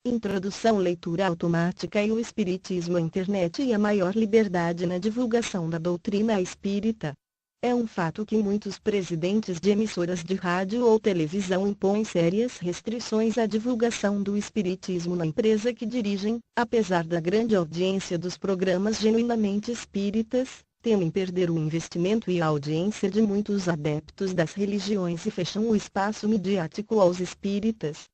Introdução, leitura automática e o Espiritismo, a internet e a maior liberdade na divulgação da doutrina espírita. É um fato que muitos presidentes de emissoras de rádio ou televisão impõem sérias restrições à divulgação do espiritismo na empresa que dirigem, apesar da grande audiência dos programas genuinamente espíritas, temem perder o investimento e a audiência de muitos adeptos das religiões e fecham o espaço midiático aos espíritas.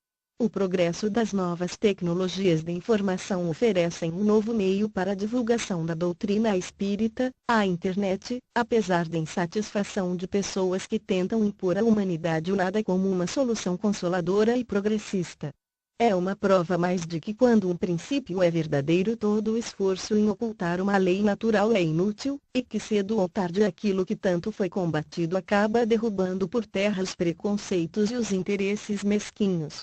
O progresso das novas tecnologias de informação oferecem um novo meio para a divulgação da doutrina espírita, a internet, apesar da insatisfação de pessoas que tentam impor à humanidade o nada como uma solução consoladora e progressista. É uma prova mais de que quando um princípio é verdadeiro, todo o esforço em ocultar uma lei natural é inútil, e que cedo ou tarde aquilo que tanto foi combatido acaba derrubando por terra os preconceitos e os interesses mesquinhos.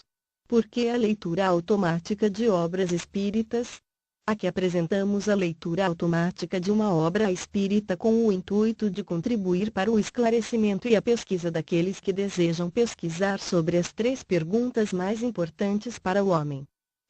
Por que a leitura automática de obras espíritas? Aqui apresentamos a leitura automática de uma obra espírita com o intuito de contribuir para o esclarecimento e a pesquisa daqueles que desejam pesquisar sobre as 3 perguntas mais importantes para o homem.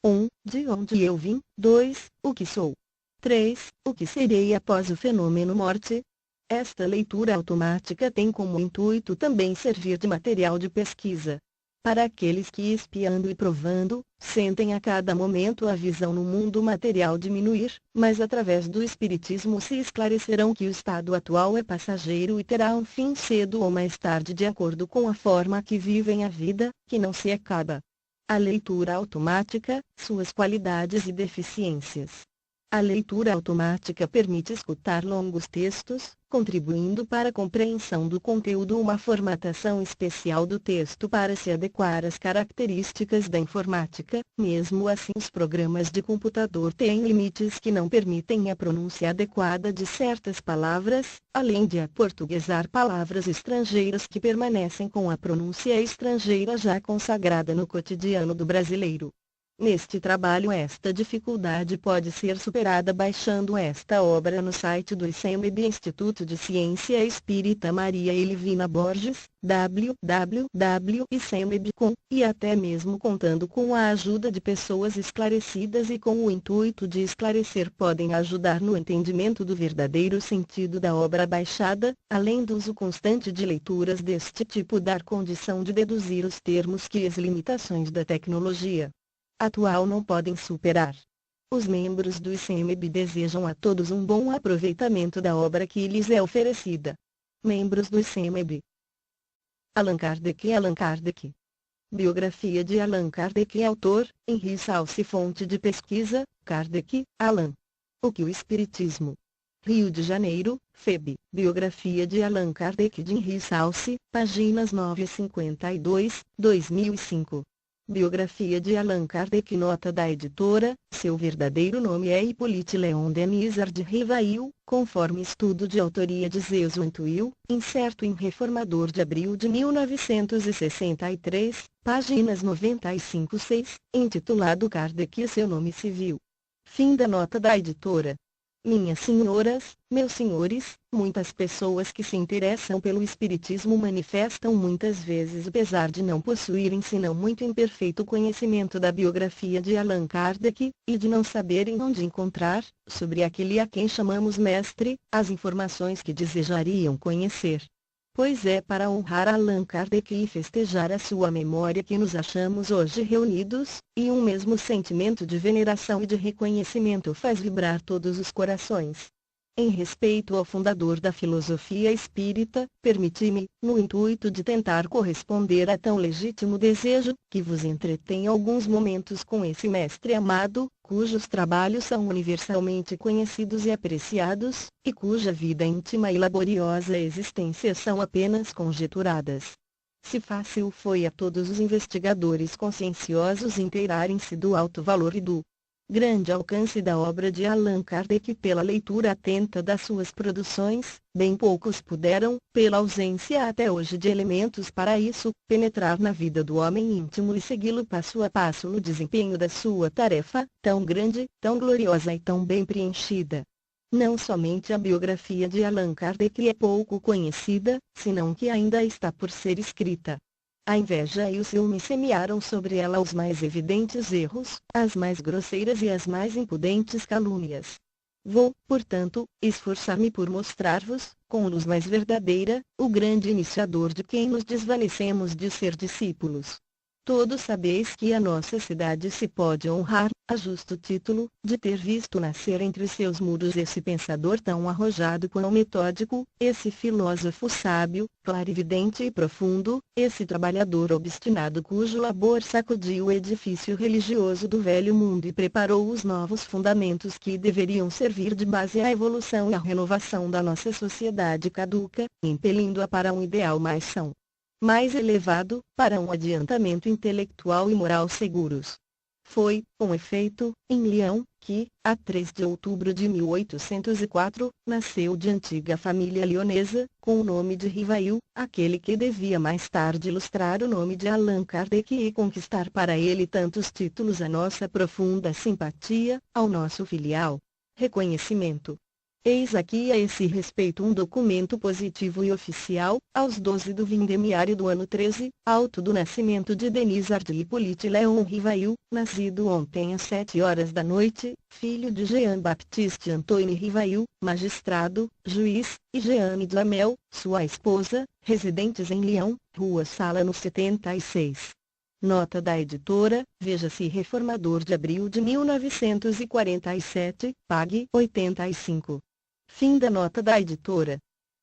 1. De onde eu vim? 2. O que sou? 3. O que serei após o fenômeno morte? Esta leitura automática tem como intuito também servir de material de pesquisa. Para aqueles que, espiando e provando, sentem a cada momento a visão no mundo material diminuir, mas através do Espiritismo se esclarecerão que o estado atual é passageiro e terá um fim cedo ou mais tarde de acordo com a forma que vivem a vida, que não se acaba. A leitura automática, suas qualidades e deficiências. A leitura automática permite escutar longos textos, contribuindo para a compreensão do conteúdo, uma formatação especial do texto para se adequar às características da informática. Mesmo assim, os programas de computador têm limites que não permitem a pronúncia adequada de certas palavras, além de aportuguesar palavras estrangeiras que permanecem com a pronúncia estrangeira já consagrada no cotidiano do brasileiro. Neste trabalho, esta dificuldade pode ser superada baixando esta obra no site do ICEMEB, Instituto de Ciência Espírita Maria Elivina Borges, www.icemeb.com, e até mesmo contando com a ajuda de pessoas esclarecidas e com o intuito de esclarecer, podem ajudar no entendimento do verdadeiro sentido da obra baixada, além do uso constante de leituras deste tipo, dar condição de deduzir os termos que as limitações da tecnologia atual não podem superar. Os membros do ICEMEB desejam a todos um bom aproveitamento da obra que lhes é oferecida. Membros do ICEMEB. Allan Kardec. Biografia de Allan Kardec. Autor, Henri Salce. Fonte de pesquisa, Kardec, Allan. O que o Espiritismo? Rio de Janeiro, FEB. Biografia de Allan Kardec de Henri Salce, páginas 952, 2005. Biografia de Allan Kardec. Nota da editora: seu verdadeiro nome é Hippolyte Léon Denisard de Rivail, conforme estudo de autoria de Zeus Antuil, incerto em Reformador de abril de 1963, páginas 95-6, intitulado Kardec e seu nome civil. Fim da nota da editora. Minhas senhoras, meus senhores, muitas pessoas que se interessam pelo Espiritismo manifestam muitas vezes, apesar de não possuírem senão muito imperfeito conhecimento da biografia de Allan Kardec, e de não saberem onde encontrar, sobre aquele a quem chamamos mestre, as informações que desejariam conhecer. Pois é para honrar Allan Kardec e festejar a sua memória que nos achamos hoje reunidos, e um mesmo sentimento de veneração e de reconhecimento faz vibrar todos os corações. Em respeito ao fundador da filosofia espírita, permiti-me, no intuito de tentar corresponder a tão legítimo desejo, que vos entretém alguns momentos com esse mestre amado, cujos trabalhos são universalmente conhecidos e apreciados, e cuja vida íntima e laboriosa existência são apenas conjeturadas. Se fácil foi a todos os investigadores conscienciosos inteirarem-se do alto valor e do grande alcance da obra de Allan Kardec pela leitura atenta das suas produções, bem poucos puderam, pela ausência até hoje de elementos para isso, penetrar na vida do homem íntimo e segui-lo passo a passo no desempenho da sua tarefa, tão grande, tão gloriosa e tão bem preenchida. Não somente a biografia de Allan Kardec é pouco conhecida, senão que ainda está por ser escrita. A inveja e o ciúme semearam sobre ela os mais evidentes erros, as mais grosseiras e as mais impudentes calúnias. Vou, portanto, esforçar-me por mostrar-vos, com luz mais verdadeira, o grande iniciador de quem nos desvanecemos de ser discípulos. Todos sabeis que a nossa cidade se pode honrar, a justo título, de ter visto nascer entre seus muros esse pensador tão arrojado quanto metódico, esse filósofo sábio, clarividente e profundo, esse trabalhador obstinado cujo labor sacudiu o edifício religioso do velho mundo e preparou os novos fundamentos que deveriam servir de base à evolução e à renovação da nossa sociedade caduca, impelindo-a para um ideal mais são, mais elevado, para um adiantamento intelectual e moral seguros. Foi, com efeito, em Lyon, que, a 3 de outubro de 1804, nasceu de antiga família lionesa, com o nome de Rivail, aquele que devia mais tarde ilustrar o nome de Allan Kardec e conquistar para ele tantos títulos à nossa profunda simpatia, ao nosso filial reconhecimento. Eis aqui a esse respeito um documento positivo e oficial, aos 12 do vindemiário do ano 13, auto do nascimento de Denis Ardy Hippolyte Léon Rivail, nascido ontem às 7 horas da noite, filho de Jean-Baptiste Antoine Rivail, magistrado, juiz, e Jeanne Duhamel, sua esposa, residentes em Lyon, Rua Sala no 76. Nota da editora, veja-se Reformador de abril de 1947, pag. 85. Fim da nota da editora.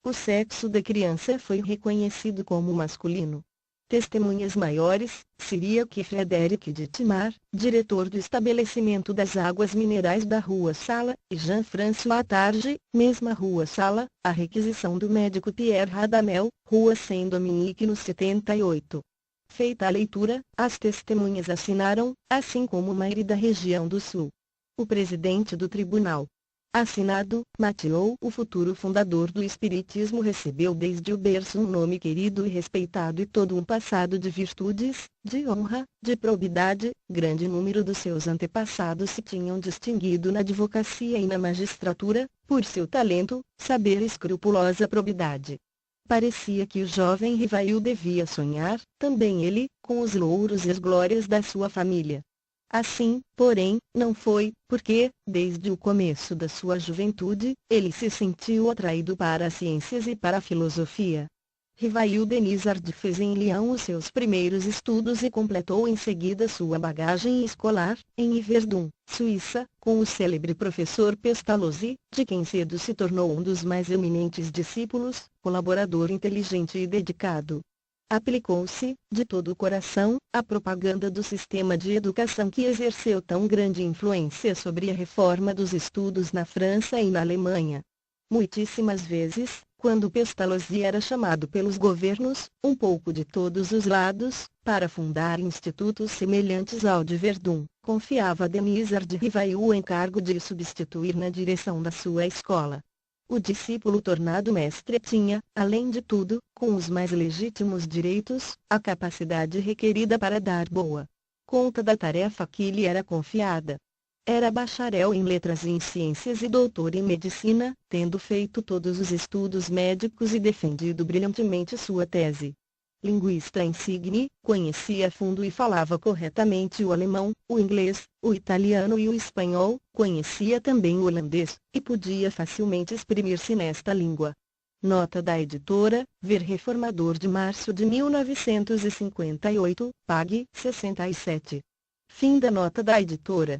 O sexo da criança foi reconhecido como masculino. Testemunhas maiores, Cyriaque Frederic de Timar, diretor do estabelecimento das águas minerais da Rua Sala, e Jean-François Targe, mesma Rua Sala, a requisição do médico Pierre Radamel, Rua Saint-Dominique no 78. Feita a leitura, as testemunhas assinaram, assim como o maire da região do Sul. O presidente do tribunal. Assinado, Mathieu. O futuro fundador do Espiritismo recebeu desde o berço um nome querido e respeitado e todo um passado de virtudes, de honra, de probidade. Grande número dos seus antepassados se tinham distinguido na advocacia e na magistratura, por seu talento, saber e escrupulosa probidade. Parecia que o jovem Rivail devia sonhar, também ele, com os louros e as glórias da sua família. Assim, porém, não foi, porque, desde o começo da sua juventude, ele se sentiu atraído para as ciências e para a filosofia. Rivail Denis Ardy fez em Lyon os seus primeiros estudos e completou em seguida sua bagagem escolar, em Yverdon, Suíça, com o célebre professor Pestalozzi, de quem cedo se tornou um dos mais eminentes discípulos, colaborador inteligente e dedicado. Aplicou-se, de todo o coração, à propaganda do sistema de educação que exerceu tão grande influência sobre a reforma dos estudos na França e na Alemanha. Muitíssimas vezes, quando Pestalozzi era chamado pelos governos, um pouco de todos os lados, para fundar institutos semelhantes ao de Verdun, confiava a Denis Ardy Rivail o encargo de substituir na direção da sua escola. O discípulo tornado mestre tinha, além de tudo, com os mais legítimos direitos, a capacidade requerida para dar boa conta da tarefa que lhe era confiada. Era bacharel em letras e em ciências e doutor em medicina, tendo feito todos os estudos médicos e defendido brilhantemente sua tese. Linguista insigne, conhecia a fundo e falava corretamente o alemão, o inglês, o italiano e o espanhol, conhecia também o holandês, e podia facilmente exprimir-se nesta língua. Nota da editora, ver Reformador de março de 1958, pag. 67. Fim da nota da editora.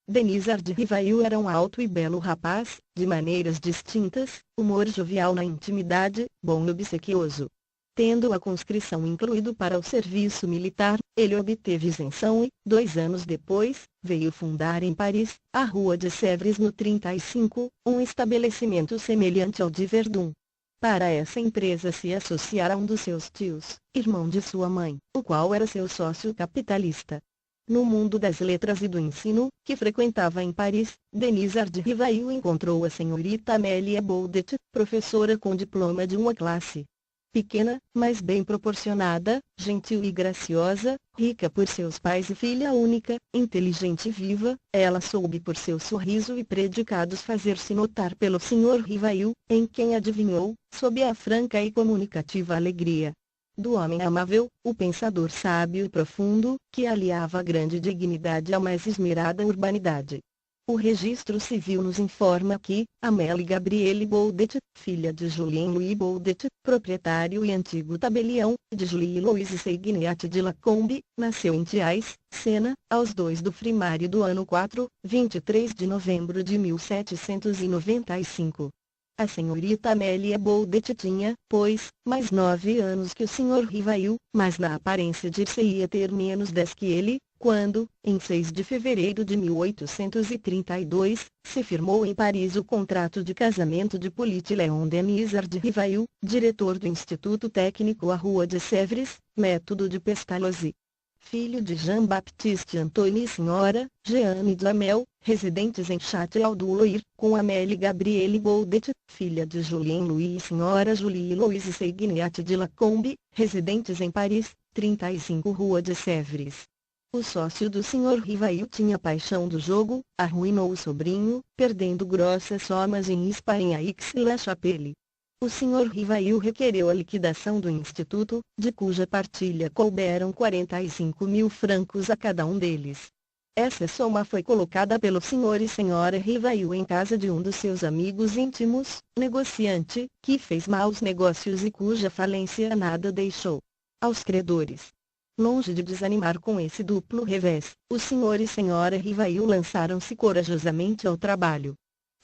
Denis Ardy Rivail era um alto e belo rapaz, de maneiras distintas, humor jovial na intimidade, bom e obsequioso. Tendo a conscrição incluído para o serviço militar, ele obteve isenção e, 2 anos depois, veio fundar em Paris, a Rua de Sèvres no 35, um estabelecimento semelhante ao de Verdun. Para essa empresa se associara um dos seus tios, irmão de sua mãe, o qual era seu sócio capitalista. No mundo das letras e do ensino, que frequentava em Paris, Denis Ardy Rivail encontrou a senhorita Amélie Baudet, professora com diploma de uma classe pequena, mas bem proporcionada, gentil e graciosa, rica por seus pais e filha única, inteligente e viva. Ela soube por seu sorriso e predicados fazer-se notar pelo Sr. Rivail, em quem adivinhou, sob a franca e comunicativa alegria do homem amável, o pensador sábio e profundo, que aliava grande dignidade à mais esmerada urbanidade. O registro civil nos informa que, Amélie Gabrielle Baudet, filha de Julien-Louis Baudet, proprietário e antigo tabelião, de Julie-Louise Seigneat de Lacombe, nasceu em Thiais, Sena, aos 2 do primário do ano 4, 23 de novembro de 1795. A senhorita Amélia Baudet tinha, pois, mais 9 anos que o Sr. Rivail, mas na aparência dir-se-ia ter menos 10 que ele, quando, em 6 de fevereiro de 1832, se firmou em Paris o contrato de casamento de Hippolyte Léon Denisard de Rivail, diretor do Instituto Técnico à Rua de Sèvres, método de Pestalozzi. Filho de Jean-Baptiste Antoine e Sra. Jeanne Duhamel, residentes em Château-du-Loir, com Amélie Gabrielle Baudet, filha de Julien-Louis e Sra. Julie-Louise Seigneat de Lacombe, residentes em Paris, 35 Rua de Sèvres. O sócio do Sr. Rivail tinha paixão do jogo, arruinou o sobrinho, perdendo grossas somas em Spa em Aix-la-Chapelle. O Sr. Rivail requereu a liquidação do instituto, de cuja partilha couberam 45.000 francos a cada um deles. Essa soma foi colocada pelo Sr. e Sra. Rivail em casa de um dos seus amigos íntimos, negociante, que fez maus negócios e cuja falência nada deixou aos credores. Longe de desanimar com esse duplo revés, o Sr. e Sra. Rivail lançaram-se corajosamente ao trabalho.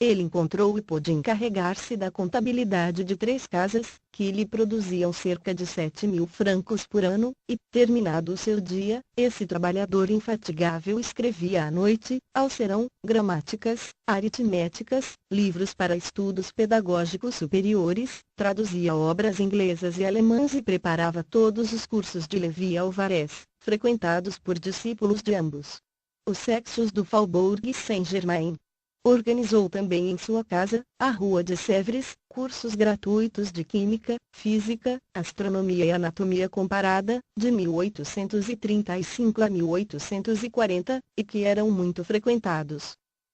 Ele encontrou e pôde encarregar-se da contabilidade de 3 casas, que lhe produziam cerca de 7.000 francos por ano, e, terminado o seu dia, esse trabalhador infatigável escrevia à noite, ao serão, gramáticas, aritméticas, livros para estudos pedagógicos superiores, traduzia obras inglesas e alemãs e preparava todos os cursos de Levi Alvarez, frequentados por discípulos de ambos os sexos do Faubourg Saint-Germain. Organizou também em sua casa, a Rua de Sèvres, cursos gratuitos de Química, Física, Astronomia e Anatomia Comparada, de 1835 a 1840, e que eram muito frequentados.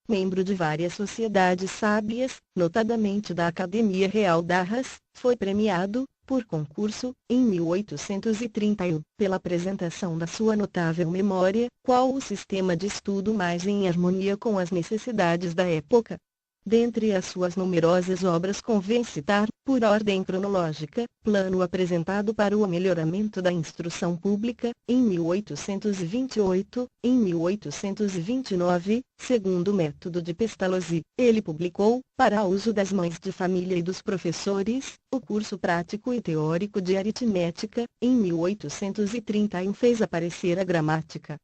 Membro de várias sociedades sábias, notadamente da Academia Real d'Arras, foi premiado, por concurso, em 1831, pela apresentação da sua notável memória, qual o sistema de estudo mais em harmonia com as necessidades da época. Dentre as suas numerosas obras convém citar, por ordem cronológica, Plano apresentado para o melhoramento da instrução pública, em 1828, em 1829, segundo o método de Pestalozzi. Ele publicou, para uso das mães de família e dos professores, o curso prático e teórico de aritmética, em 1831 fez aparecer a gramática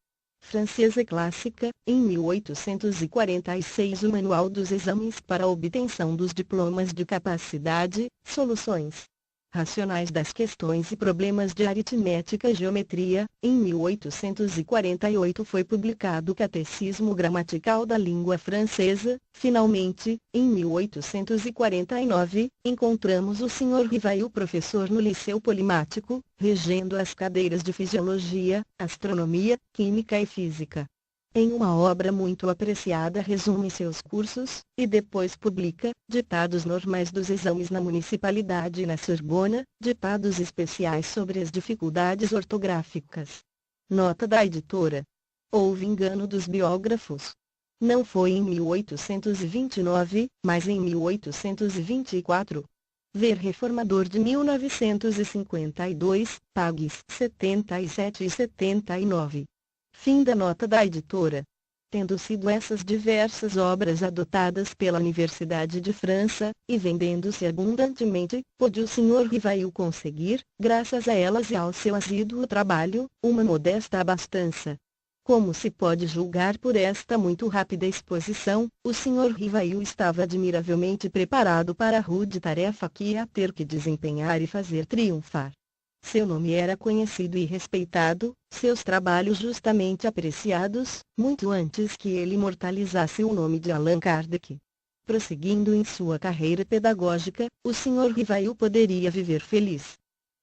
francesa clássica, em 1846 o Manual dos Exames para a obtenção dos diplomas de capacidade, soluções racionais das questões e problemas de aritmética e geometria, em 1848 foi publicado o Catecismo Gramatical da Língua Francesa. Finalmente, em 1849, encontramos o Sr. Rivail professor no Liceu Polimático, regendo as cadeiras de Fisiologia, Astronomia, Química e Física. Em uma obra muito apreciada resume seus cursos, e depois publica, ditados normais dos exames na municipalidade e na Sorbona, ditados especiais sobre as dificuldades ortográficas. Nota da editora. Houve engano dos biógrafos. Não foi em 1829, mas em 1824. Ver Reformador de 1952, pags 77 e 79. Fim da nota da editora. Tendo sido essas diversas obras adotadas pela Universidade de França, e vendendo-se abundantemente, pôde o Sr. Rivail conseguir, graças a elas e ao seu assíduo trabalho, uma modesta abastança. Como se pode julgar por esta muito rápida exposição, o Sr. Rivail estava admiravelmente preparado para a rude tarefa que ia ter que desempenhar e fazer triunfar. Seu nome era conhecido e respeitado, seus trabalhos justamente apreciados, muito antes que ele imortalizasse o nome de Allan Kardec. Prosseguindo em sua carreira pedagógica, o Sr. Rivail poderia viver feliz.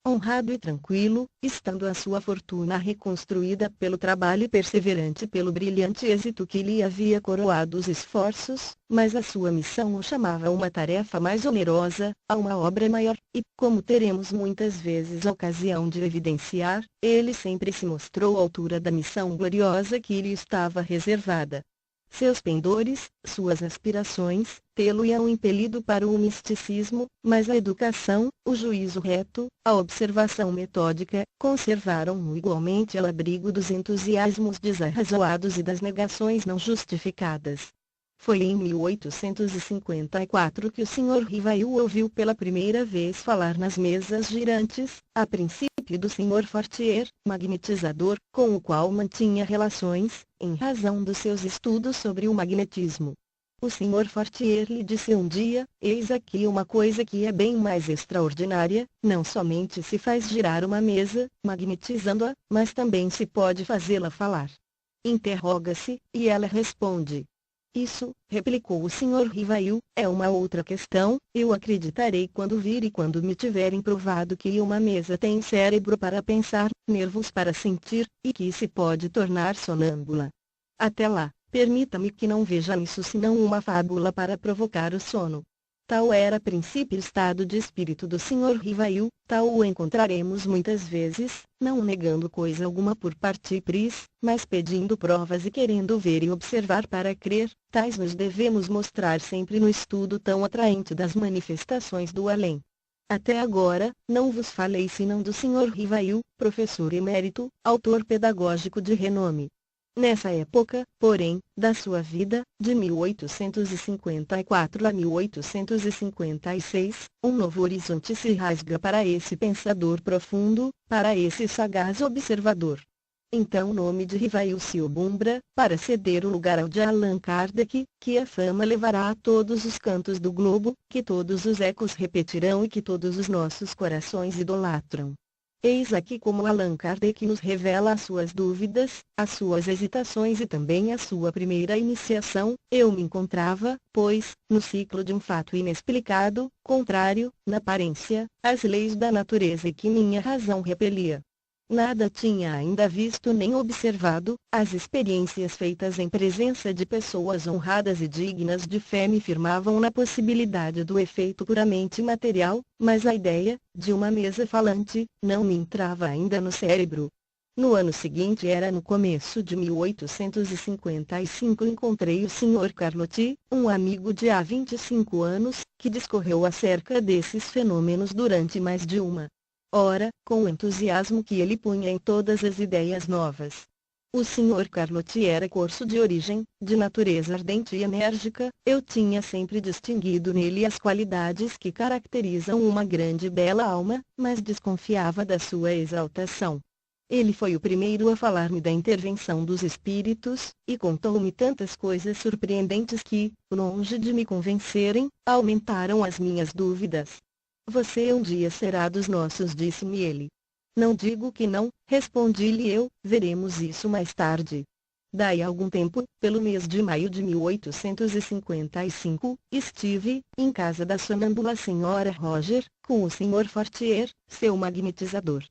Honrado e tranquilo, estando a sua fortuna reconstruída pelo trabalho perseverante e pelo brilhante êxito que lhe havia coroado os esforços, mas a sua missão o chamava a uma tarefa mais onerosa, a uma obra maior, e, como teremos muitas vezes ocasião de evidenciar, ele sempre se mostrou à altura da missão gloriosa que lhe estava reservada. Seus pendores, suas aspirações, tê-lo-iam impelido para o misticismo, mas a educação, o juízo reto, a observação metódica, conservaram-no igualmente ao abrigo dos entusiasmos desarrazoados e das negações não justificadas. Foi em 1854 que o Sr. Rivail ouviu pela primeira vez falar nas mesas girantes, a princípio do Sr. Fortier, magnetizador, com o qual mantinha relações, em razão dos seus estudos sobre o magnetismo. O Sr. Fortier lhe disse um dia: eis aqui uma coisa que é bem mais extraordinária, não somente se faz girar uma mesa, magnetizando-a, mas também se pode fazê-la falar. Interroga-se, e ela responde. Isso, replicou o Sr. Rivail, é uma outra questão, eu acreditarei quando vir e quando me tiverem provado que uma mesa tem cérebro para pensar, nervos para sentir, e que se pode tornar sonâmbula. Até lá, permita-me que não veja nisso senão uma fábula para provocar o sono. Tal era a princípio o estado de espírito do Sr. Rivail, tal o encontraremos muitas vezes, não negando coisa alguma por parte e pris, mas pedindo provas e querendo ver e observar para crer, tais nos devemos mostrar sempre no estudo tão atraente das manifestações do além. Até agora, não vos falei senão do Sr. Rivail, professor emérito, autor pedagógico de renome. Nessa época, porém, da sua vida, de 1854 a 1856, um novo horizonte se rasga para esse pensador profundo, para esse sagaz observador. Então o nome de Rivail se obumbra, para ceder o lugar ao de Allan Kardec, que a fama levará a todos os cantos do globo, que todos os ecos repetirão e que todos os nossos corações idolatram. Eis aqui como Allan Kardec nos revela as suas dúvidas, as suas hesitações e também a sua primeira iniciação. Eu me encontrava, pois, no ciclo de um fato inexplicado, contrário, na aparência, às leis da natureza e que minha razão repelia. Nada tinha ainda visto nem observado, as experiências feitas em presença de pessoas honradas e dignas de fé me firmavam na possibilidade do efeito puramente material, mas a ideia, de uma mesa falante, não me entrava ainda no cérebro. No ano seguinte, era no começo de 1855, encontrei o Sr. Carlotti, um amigo de há 25 anos, que discorreu acerca desses fenômenos durante mais de uma ora, com o entusiasmo que ele punha em todas as ideias novas. O Sr. Carlotti era corso de origem, de natureza ardente e enérgica, eu tinha sempre distinguido nele as qualidades que caracterizam uma grande e bela alma, mas desconfiava da sua exaltação. Ele foi o primeiro a falar-me da intervenção dos espíritos, e contou-me tantas coisas surpreendentes que, longe de me convencerem, aumentaram as minhas dúvidas. Você um dia será dos nossos, disse-me ele. Não digo que não, respondi-lhe eu, veremos isso mais tarde. Daí a algum tempo, pelo mês de maio de 1855, estive, em casa da sonâmbula Sra. Roger, com o Sr. Fortier, seu magnetizador.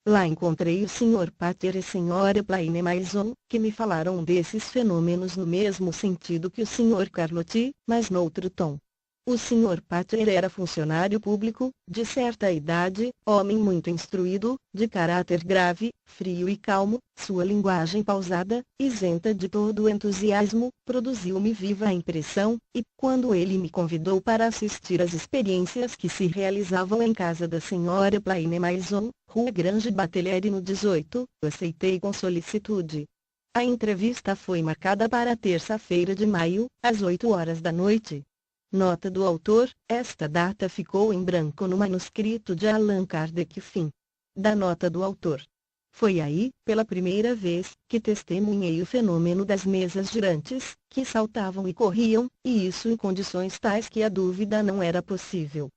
Lá encontrei o Sr. Pater e a Sra. Plaine Maison, que me falaram desses fenômenos no mesmo sentido que o Sr. Carlotti, mas noutro tom. O Sr. Pater era funcionário público, de certa idade, homem muito instruído, de caráter grave, frio e calmo, sua linguagem pausada, isenta de todo o entusiasmo, produziu-me viva impressão, e, quando ele me convidou para assistir às experiências que se realizavam em casa da Sra. Plaine Maison, Rua Grange Batelliere no 18, aceitei com solicitude. A entrevista foi marcada para terça-feira de maio, às 8 horas da noite. Nota do autor: esta data ficou em branco no manuscrito de Allan Kardec. Fim da nota do autor. Foi aí, pela primeira vez, que testemunhei o fenômeno das mesas girantes, que saltavam e corriam, e isso em condições tais que a dúvida não era possível.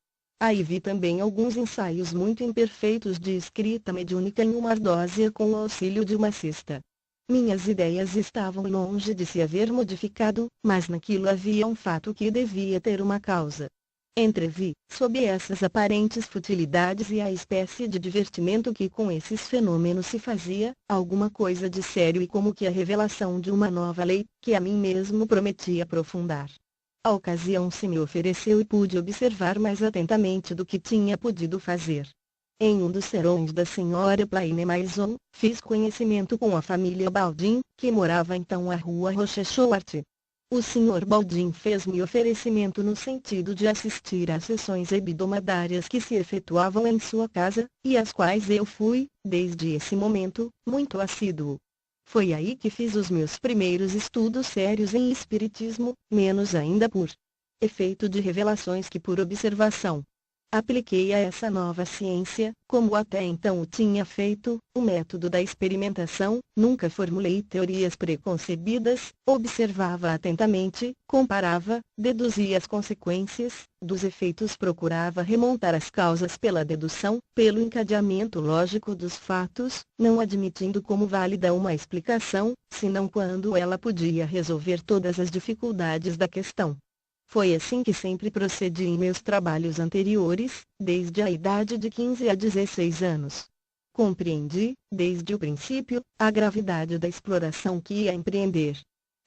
Aí vi também alguns ensaios muito imperfeitos de escrita mediúnica em uma ardósia com o auxílio de uma cesta. Minhas ideias estavam longe de se haver modificado, mas naquilo havia um fato que devia ter uma causa. Entrevi, sob essas aparentes futilidades e a espécie de divertimento que com esses fenômenos se fazia, alguma coisa de sério e como que a revelação de uma nova lei, que a mim mesmo prometi aprofundar. A ocasião se me ofereceu e pude observar mais atentamente do que tinha podido fazer. Em um dos serões da senhora Plaine Maison, fiz conhecimento com a família Baldin, que morava então à rua Rochechouart. O Sr. Baldin fez-me oferecimento no sentido de assistir às sessões hebdomadárias que se efetuavam em sua casa, e às quais eu fui, desde esse momento, muito assíduo. Foi aí que fiz os meus primeiros estudos sérios em espiritismo, menos ainda por efeito de revelações que por observação. Apliquei a essa nova ciência, como até então o tinha feito, o método da experimentação, nunca formulei teorias preconcebidas, observava atentamente, comparava, deduzia as consequências, dos efeitos procurava remontar as causas pela dedução, pelo encadeamento lógico dos fatos, não admitindo como válida uma explicação, senão quando ela podia resolver todas as dificuldades da questão. Foi assim que sempre procedi em meus trabalhos anteriores, desde a idade de 15 a 16 anos. Compreendi, desde o princípio, a gravidade da exploração que ia empreender.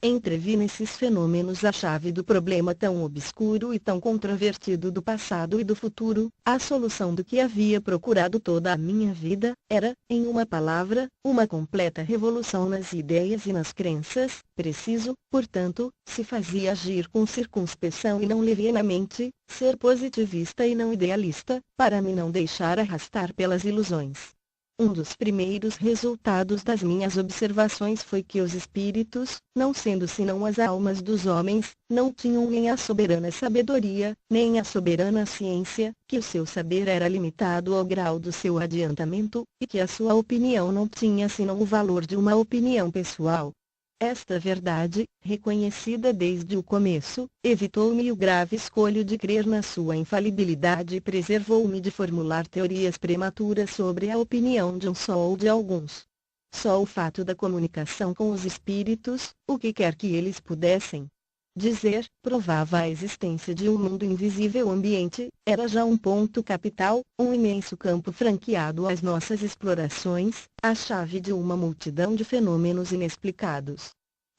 Entrevi nesses fenômenos a chave do problema tão obscuro e tão controvertido do passado e do futuro, a solução do que havia procurado toda a minha vida, era, em uma palavra, uma completa revolução nas ideias e nas crenças, preciso, portanto, se fazia agir com circunspeção e não levianamente, ser positivista e não idealista, para me não deixar arrastar pelas ilusões. Um dos primeiros resultados das minhas observações foi que os espíritos, não sendo senão as almas dos homens, não tinham nem a soberana sabedoria, nem a soberana ciência, que o seu saber era limitado ao grau do seu adiantamento, e que a sua opinião não tinha senão o valor de uma opinião pessoal. Esta verdade, reconhecida desde o começo, evitou-me o grave escolho de crer na sua infalibilidade e preservou-me de formular teorias prematuras sobre a opinião de um só ou de alguns. Só o fato da comunicação com os espíritos, o que quer que eles pudessem dizer, provava a existência de um mundo invisível ambiente, era já um ponto capital, um imenso campo franqueado às nossas explorações, a chave de uma multidão de fenômenos inexplicados.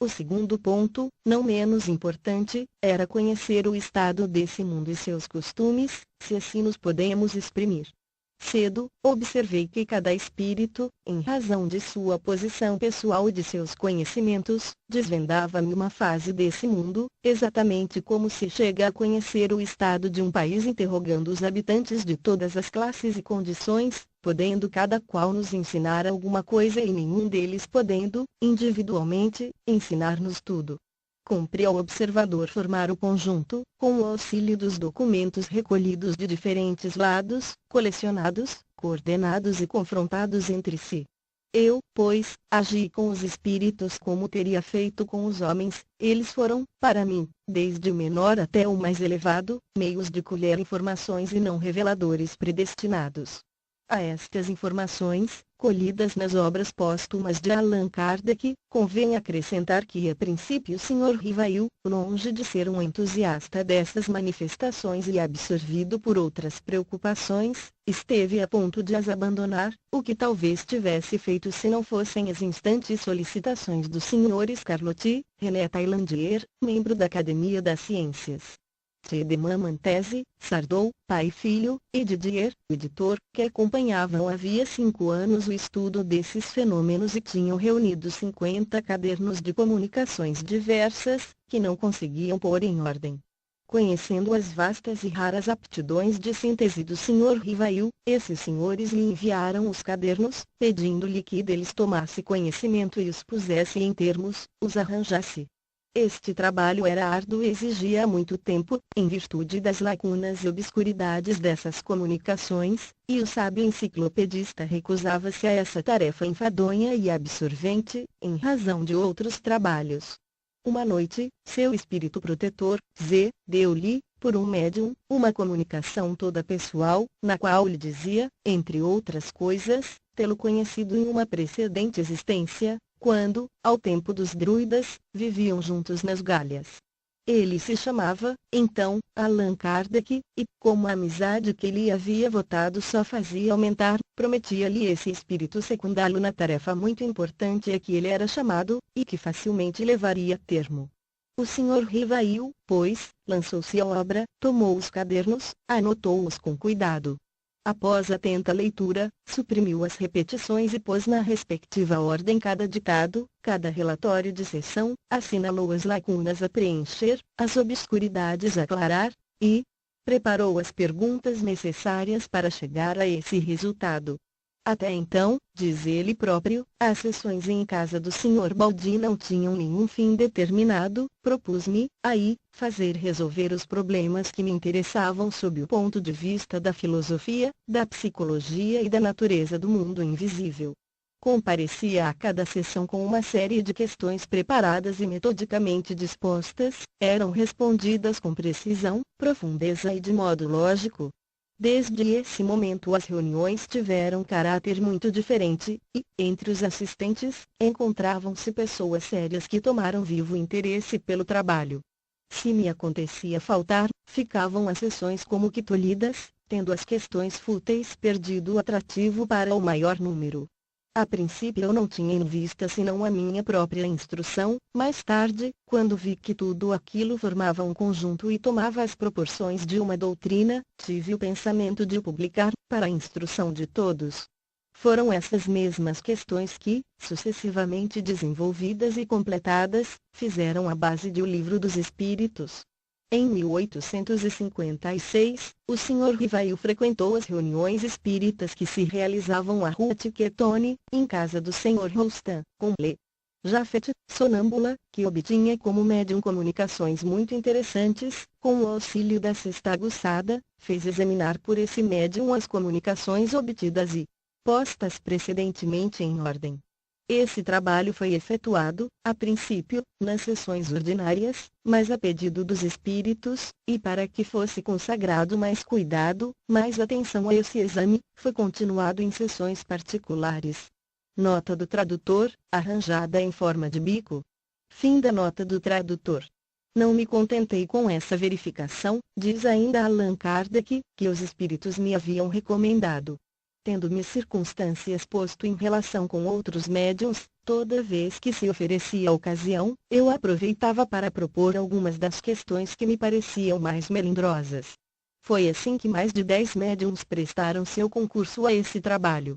O segundo ponto, não menos importante, era conhecer o estado desse mundo e seus costumes, se assim nos podemos exprimir. Cedo, observei que cada espírito, em razão de sua posição pessoal e de seus conhecimentos, desvendava-me uma fase desse mundo, exatamente como se chega a conhecer o estado de um país interrogando os habitantes de todas as classes e condições, podendo cada qual nos ensinar alguma coisa e nenhum deles podendo, individualmente, ensinar-nos tudo. Cumpre ao observador formar o conjunto, com o auxílio dos documentos recolhidos de diferentes lados, colecionados, coordenados e confrontados entre si. Eu, pois, agi com os espíritos como teria feito com os homens, eles foram, para mim, desde o menor até o mais elevado, meios de colher informações e não reveladores predestinados. A estas informações, colhidas nas obras póstumas de Allan Kardec, convém acrescentar que a princípio o Sr. Rivail, longe de ser um entusiasta dessas manifestações e absorvido por outras preocupações, esteve a ponto de as abandonar, o que talvez tivesse feito se não fossem as instantes solicitações dos Srs. Carlotti, René Taillandier, membro da Academia das Ciências, de Mamantese, Sardou, pai e filho, e Didier, o editor, que acompanhavam havia 5 anos o estudo desses fenômenos e tinham reunido 50 cadernos de comunicações diversas, que não conseguiam pôr em ordem. Conhecendo as vastas e raras aptidões de síntese do Sr. Rivail, esses senhores lhe enviaram os cadernos, pedindo-lhe que deles tomasse conhecimento e os pusesse em termos, os arranjasse. Este trabalho era árduo e exigia muito tempo, em virtude das lacunas e obscuridades dessas comunicações, e o sábio enciclopedista recusava-se a essa tarefa enfadonha e absorvente, em razão de outros trabalhos. Uma noite, seu espírito protetor, Z, deu-lhe, por um médium, uma comunicação toda pessoal, na qual lhe dizia, entre outras coisas, tê-lo conhecido em uma precedente existência, quando, ao tempo dos druidas, viviam juntos nas Gálias. Ele se chamava, então, Allan Kardec, e, como a amizade que lhe havia votado só fazia aumentar, prometia-lhe esse espírito secundá-lo na tarefa muito importante a que ele era chamado, e que facilmente levaria a termo. O Sr. Rivail, pois, lançou-se à obra, tomou os cadernos, anotou-os com cuidado. Após atenta leitura, suprimiu as repetições e pôs na respectiva ordem cada ditado, cada relatório de sessão, assinalou as lacunas a preencher, as obscuridades a aclarar, e preparou as perguntas necessárias para chegar a esse resultado. Até então, diz ele próprio, as sessões em casa do Sr. Baldin não tinham nenhum fim determinado. Propus-me, aí, fazer resolver os problemas que me interessavam sob o ponto de vista da filosofia, da psicologia e da natureza do mundo invisível. Comparecia a cada sessão com uma série de questões preparadas e metodicamente dispostas, eram respondidas com precisão, profundeza e de modo lógico. Desde esse momento as reuniões tiveram caráter muito diferente, e, entre os assistentes, encontravam-se pessoas sérias que tomaram vivo interesse pelo trabalho. Se me acontecia faltar, ficavam as sessões como que tolhidas, tendo as questões fúteis perdido o atrativo para o maior número. A princípio eu não tinha em vista senão a minha própria instrução. Mais tarde, quando vi que tudo aquilo formava um conjunto e tomava as proporções de uma doutrina, tive o pensamento de publicar, para a instrução de todos. Foram essas mesmas questões que, sucessivamente desenvolvidas e completadas, fizeram a base de O Livro dos Espíritos. Em 1856, o Sr. Rivail frequentou as reuniões espíritas que se realizavam à Rua Tiquetone, em casa do Sr. Roustan, com Le Jafet, sonâmbula, que obtinha como médium comunicações muito interessantes. Com o auxílio da cesta aguçada, fez examinar por esse médium as comunicações obtidas e postas precedentemente em ordem. Esse trabalho foi efetuado, a princípio, nas sessões ordinárias, mas a pedido dos espíritos, e para que fosse consagrado mais cuidado, mais atenção a esse exame, foi continuado em sessões particulares. Nota do tradutor, arranjada em forma de bico. Fim da nota do tradutor. Não me contentei com essa verificação, diz ainda Allan Kardec, que os espíritos me haviam recomendado. Tendo-me circunstâncias posto em relação com outros médiuns, toda vez que se oferecia a ocasião, eu aproveitava para propor algumas das questões que me pareciam mais melindrosas. Foi assim que mais de 10 médiuns prestaram seu concurso a esse trabalho.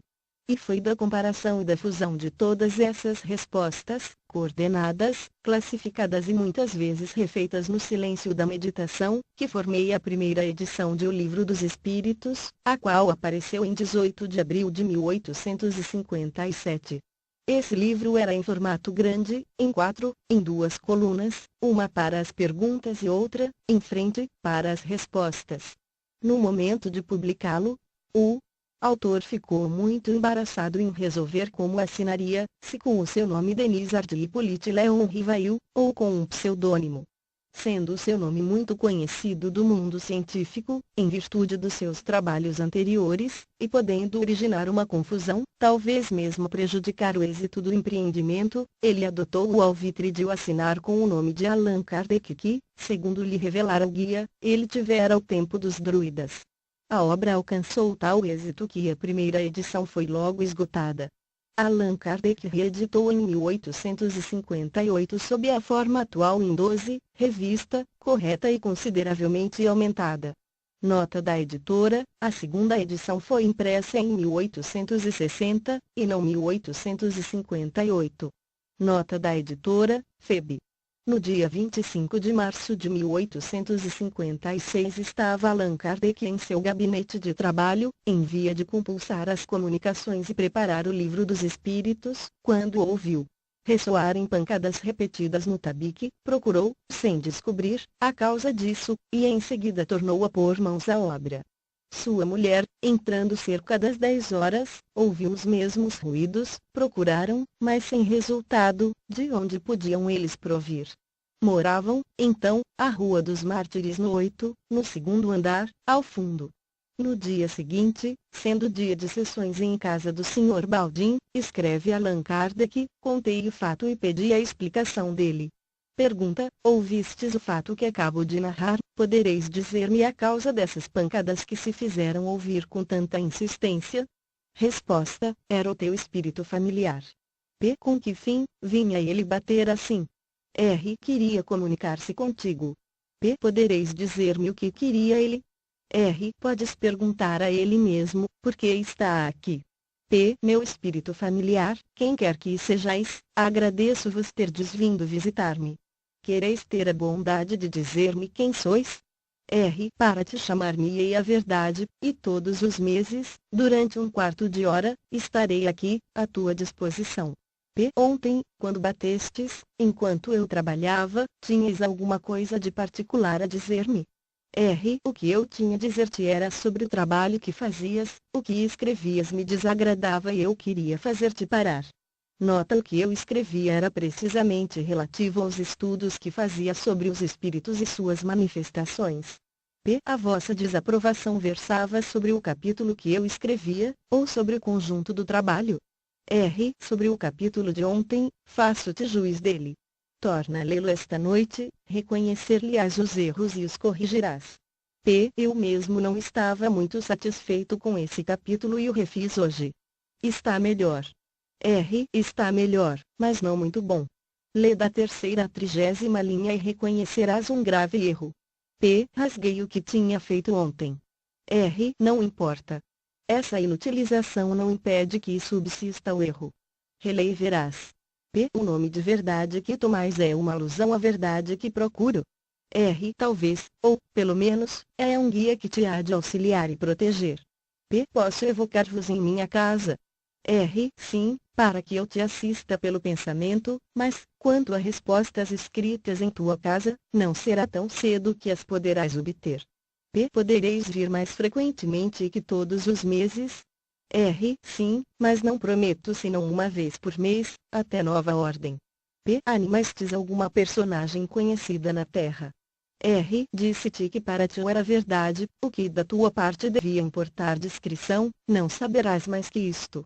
E foi da comparação e da fusão de todas essas respostas, coordenadas, classificadas e muitas vezes refeitas no silêncio da meditação, que formei a primeira edição de O Livro dos Espíritos, a qual apareceu em 18 de abril de 1857. Esse livro era em formato grande, em 4, em 2 colunas, uma para as perguntas e outra, em frente, para as respostas. No momento de publicá-lo, o autor ficou muito embaraçado em resolver como assinaria, se com o seu nome Denis Ardy Hippolyte Léon Rivail, ou com um pseudônimo. Sendo o seu nome muito conhecido do mundo científico, em virtude dos seus trabalhos anteriores, e podendo originar uma confusão, talvez mesmo prejudicar o êxito do empreendimento, ele adotou o alvitre de o assinar com o nome de Allan Kardec que, segundo lhe revelara o guia, ele tivera ao tempo dos druidas. A obra alcançou tal êxito que a primeira edição foi logo esgotada. Allan Kardec reeditou em 1858 sob a forma atual em 12, revista, correta e consideravelmente aumentada. Nota da editora: a segunda edição foi impressa em 1860, e não 1858. Nota da editora: FEB. No dia 25 de março de 1856 estava Allan Kardec em seu gabinete de trabalho, em via de compulsar as comunicações e preparar o Livro dos Espíritos, quando ouviu ressoarem pancadas repetidas no tabique, procurou, sem descobrir, a causa disso, e em seguida tornou a pôr mãos à obra. Sua mulher, entrando cerca das 10 horas, ouviu os mesmos ruídos, procuraram, mas sem resultado, de onde podiam eles provir. Moravam, então, à Rua dos Mártires no 8, no segundo andar, ao fundo. No dia seguinte, sendo dia de sessões em casa do Sr. Baldin, escreve Allan Kardec, contei o fato e pedi a explicação dele. Pergunta: ouvistes o fato que acabo de narrar? Podereis dizer-me a causa dessas pancadas que se fizeram ouvir com tanta insistência? Resposta: era o teu espírito familiar. P. Com que fim vinha ele bater assim? R. Queria comunicar-se contigo. P. Podereis dizer-me o que queria ele? R. Podes perguntar a ele mesmo, porque está aqui. P. Meu espírito familiar, quem quer que sejais, agradeço-vos terdes vindo visitar-me. Quereis ter a bondade de dizer-me quem sois? R. Para te chamar-me-ei a verdade, e todos os meses, durante um quarto de hora, estarei aqui, à tua disposição. P. Ontem, quando batestes, enquanto eu trabalhava, tinhas alguma coisa de particular a dizer-me? R. O que eu tinha a dizer-te era sobre o trabalho que fazias, o que escrevias me desagradava e eu queria fazer-te parar. Nota: o que eu escrevia era precisamente relativo aos estudos que fazia sobre os espíritos e suas manifestações. P. A vossa desaprovação versava sobre o capítulo que eu escrevia, ou sobre o conjunto do trabalho? R. Sobre o capítulo de ontem, faço-te juiz dele. Torna a lê-lo esta noite, reconhecer-lhe-ás os erros e os corrigirás. P. Eu mesmo não estava muito satisfeito com esse capítulo e o refiz hoje. Está melhor. R. Está melhor, mas não muito bom. Lê da 3ª à 30ª linha e reconhecerás um grave erro. P. Rasguei o que tinha feito ontem. R. Não importa. Essa inutilização não impede que subsista o erro. Relê e verás. P. O nome de verdade que tomais é uma alusão à verdade que procuro. R. Talvez, ou, pelo menos, é um guia que te há de auxiliar e proteger. P. Posso evocar-vos em minha casa? R. Sim, para que eu te assista pelo pensamento, mas, quanto a respostas escritas em tua casa, não será tão cedo que as poderás obter. P. Podereis vir mais frequentemente que todos os meses? R. Sim, mas não prometo senão uma vez por mês, até nova ordem. P. Animastes alguma personagem conhecida na Terra? R. Disse-te que para ti era verdade, o que da tua parte devia importar discrição, não saberás mais que isto.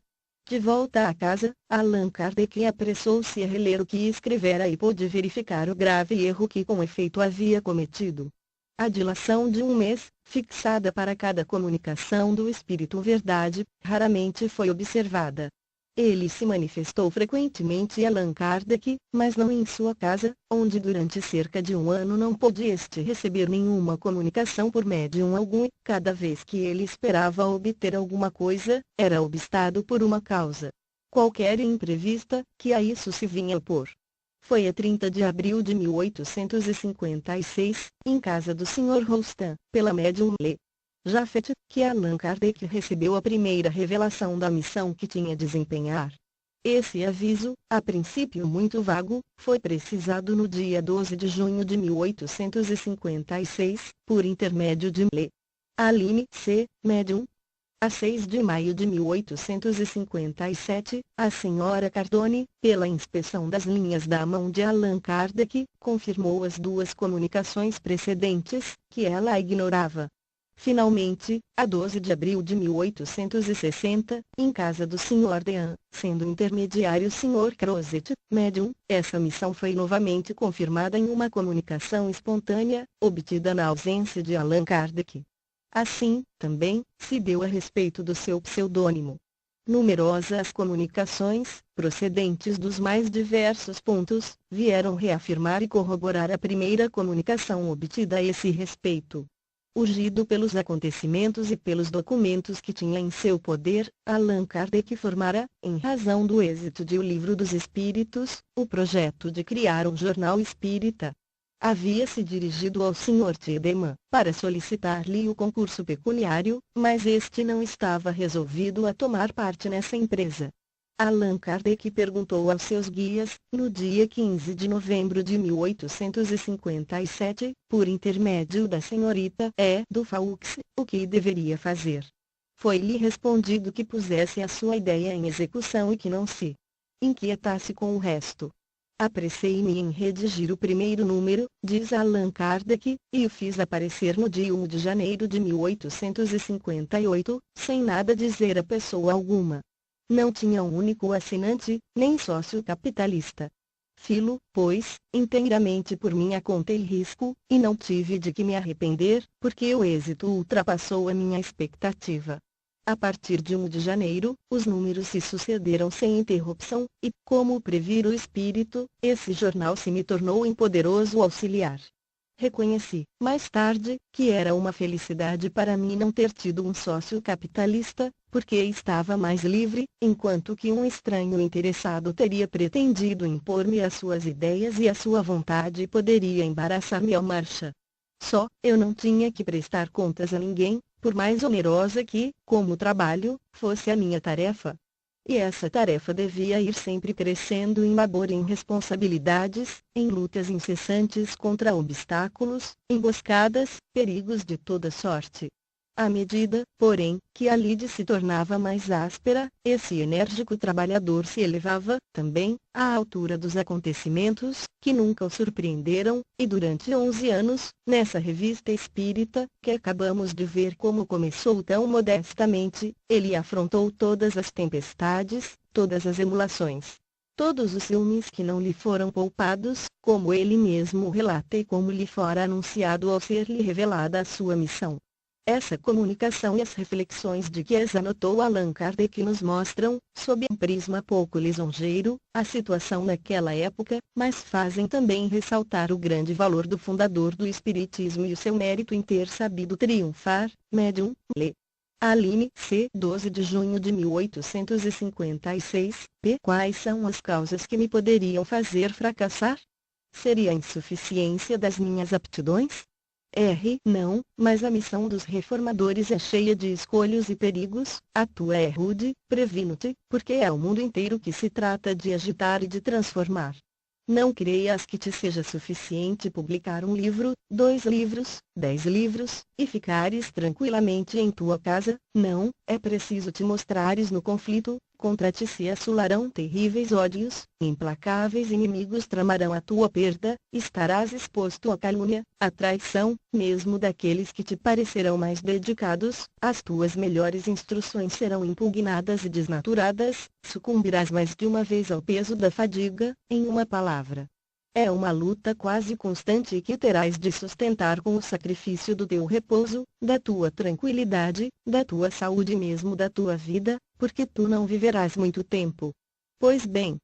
De volta à casa, Allan Kardec apressou-se a reler o que escrevera e pôde verificar o grave erro que com efeito havia cometido. A dilação de um mês, fixada para cada comunicação do Espírito Verdade, raramente foi observada. Ele se manifestou frequentemente em Allan Kardec, mas não em sua casa, onde durante cerca de um ano não pôde este receber nenhuma comunicação por médium algum e, cada vez que ele esperava obter alguma coisa, era obstado por uma causa qualquer imprevista, que a isso se vinha opor. Foi a 30 de abril de 1856, em casa do Sr. Roustan, pela médium Le Jafet, que Allan Kardec recebeu a primeira revelação da missão que tinha a desempenhar. Esse aviso, a princípio muito vago, foi precisado no dia 12 de junho de 1856, por intermédio de Le Aline C., médium. A 6 de maio de 1857, a senhora Cardone, pela inspeção das linhas da mão de Allan Kardec, confirmou as duas comunicações precedentes, que ela ignorava. Finalmente, a 12 de abril de 1860, em casa do Sr. Dean, sendo intermediário o Sr. Crozet, médium, essa missão foi novamente confirmada em uma comunicação espontânea, obtida na ausência de Allan Kardec. Assim, também, se deu a respeito do seu pseudônimo. Numerosas comunicações, procedentes dos mais diversos pontos, vieram reafirmar e corroborar a primeira comunicação obtida a esse respeito. Urgido pelos acontecimentos e pelos documentos que tinha em seu poder, Allan Kardec formara, em razão do êxito de O Livro dos Espíritos, o projeto de criar um jornal espírita. Havia-se dirigido ao Sr. Tiedemann, para solicitar-lhe o concurso pecuniário, mas este não estava resolvido a tomar parte nessa empresa. Allan Kardec perguntou aos seus guias, no dia 15 de novembro de 1857, por intermédio da senhorita E. do Faux, o que deveria fazer. Foi-lhe respondido que pusesse a sua ideia em execução e que não se inquietasse com o resto. Apressei-me em redigir o primeiro número, diz Allan Kardec, e o fiz aparecer no dia 1 de janeiro de 1858, sem nada dizer a pessoa alguma. Não tinha um único assinante, nem sócio capitalista. filo, pois, inteiramente por minha conta e risco, e não tive de que me arrepender, porque o êxito ultrapassou a minha expectativa. A partir de 1 de janeiro, os números se sucederam sem interrupção, e, como previra o espírito, esse jornal se me tornou um poderoso auxiliar. Reconheci, mais tarde, que era uma felicidade para mim não ter tido um sócio capitalista, porque estava mais livre, enquanto que um estranho interessado teria pretendido impor-me as suas ideias e a sua vontade e poderia embaraçar-me ao marcha. Só, eu não tinha que prestar contas a ninguém, por mais onerosa que, como trabalho, fosse a minha tarefa. E essa tarefa devia ir sempre crescendo em labor e em responsabilidades, em lutas incessantes contra obstáculos, emboscadas, perigos de toda sorte. À medida, porém, que a lide se tornava mais áspera, esse enérgico trabalhador se elevava, também, à altura dos acontecimentos, que nunca o surpreenderam, e durante 11 anos, nessa revista espírita, que acabamos de ver como começou tão modestamente, ele afrontou todas as tempestades, todas as emulações. Todos os ciúmes que não lhe foram poupados, como ele mesmo relata e como lhe fora anunciado ao ser-lhe revelada a sua missão. Essa comunicação e as reflexões de que as anotou Allan Kardec nos mostram, sob um prisma pouco lisonjeiro, a situação naquela época, mas fazem também ressaltar o grande valor do fundador do Espiritismo e o seu mérito em ter sabido triunfar. Médium, Lê. Aline C. 12 de junho de 1856, p. Quais são as causas que me poderiam fazer fracassar? Seria a insuficiência das minhas aptidões? Não, mas a missão dos reformadores é cheia de escolhos e perigos, a tua é rude, previno-te, porque é o mundo inteiro que se trata de agitar e de transformar. Não creias que te seja suficiente publicar um livro, 2 livros, 10 livros, e ficares tranquilamente em tua casa. Não, é preciso te mostrares no conflito, contra ti se assolarão terríveis ódios, implacáveis inimigos tramarão a tua perda, estarás exposto à calúnia, à traição, mesmo daqueles que te parecerão mais dedicados, as tuas melhores instruções serão impugnadas e desnaturadas, sucumbirás mais de uma vez ao peso da fadiga, em uma palavra. É uma luta quase constante que terás de sustentar com o sacrifício do teu repouso, da tua tranquilidade, da tua saúde e mesmo da tua vida, porque tu não viverás muito tempo. Pois bem,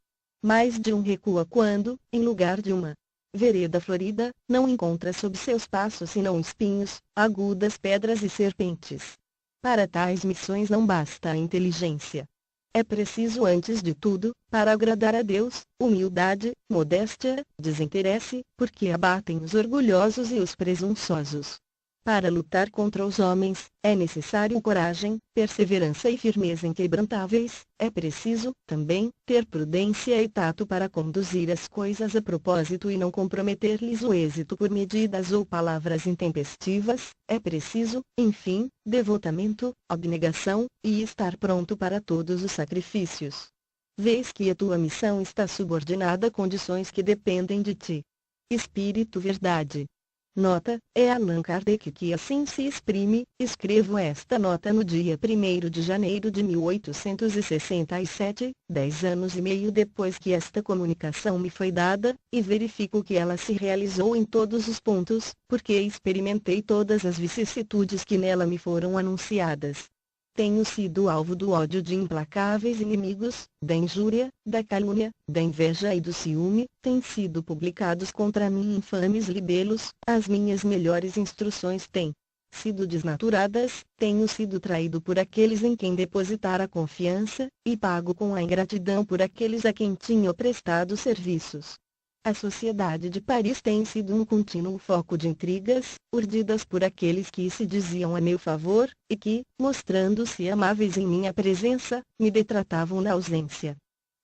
mais de um recua quando, em lugar de uma vereda florida, não encontra sob seus passos senão espinhos, agudas pedras e serpentes. Para tais missões não basta a inteligência. É preciso antes de tudo, para agradar a Deus, humildade, modéstia, desinteresse, porque abatem os orgulhosos e os presunçosos. Para lutar contra os homens, é necessário coragem, perseverança e firmeza inquebrantáveis. É preciso, também, ter prudência e tato para conduzir as coisas a propósito e não comprometer-lhes o êxito por medidas ou palavras intempestivas. É preciso, enfim, devotamento, abnegação, e estar pronto para todos os sacrifícios. Vês que a tua missão está subordinada a condições que dependem de ti. Espírito Verdade. Nota, é Allan Kardec que assim se exprime. Escrevo esta nota no dia 1º de janeiro de 1867, 10 anos e meio depois que esta comunicação me foi dada, e verifico que ela se realizou em todos os pontos, porque experimentei todas as vicissitudes que nela me foram anunciadas. Tenho sido alvo do ódio de implacáveis inimigos, da injúria, da calúnia, da inveja e do ciúme. Têm sido publicados contra mim infames libelos. As minhas melhores instruções têm sido desnaturadas. Tenho sido traído por aqueles em quem depositara confiança, e pago com a ingratidão por aqueles a quem tinha prestado serviços. A sociedade de Paris tem sido um contínuo foco de intrigas, urdidas por aqueles que se diziam a meu favor, e que, mostrando-se amáveis em minha presença, me detratavam na ausência.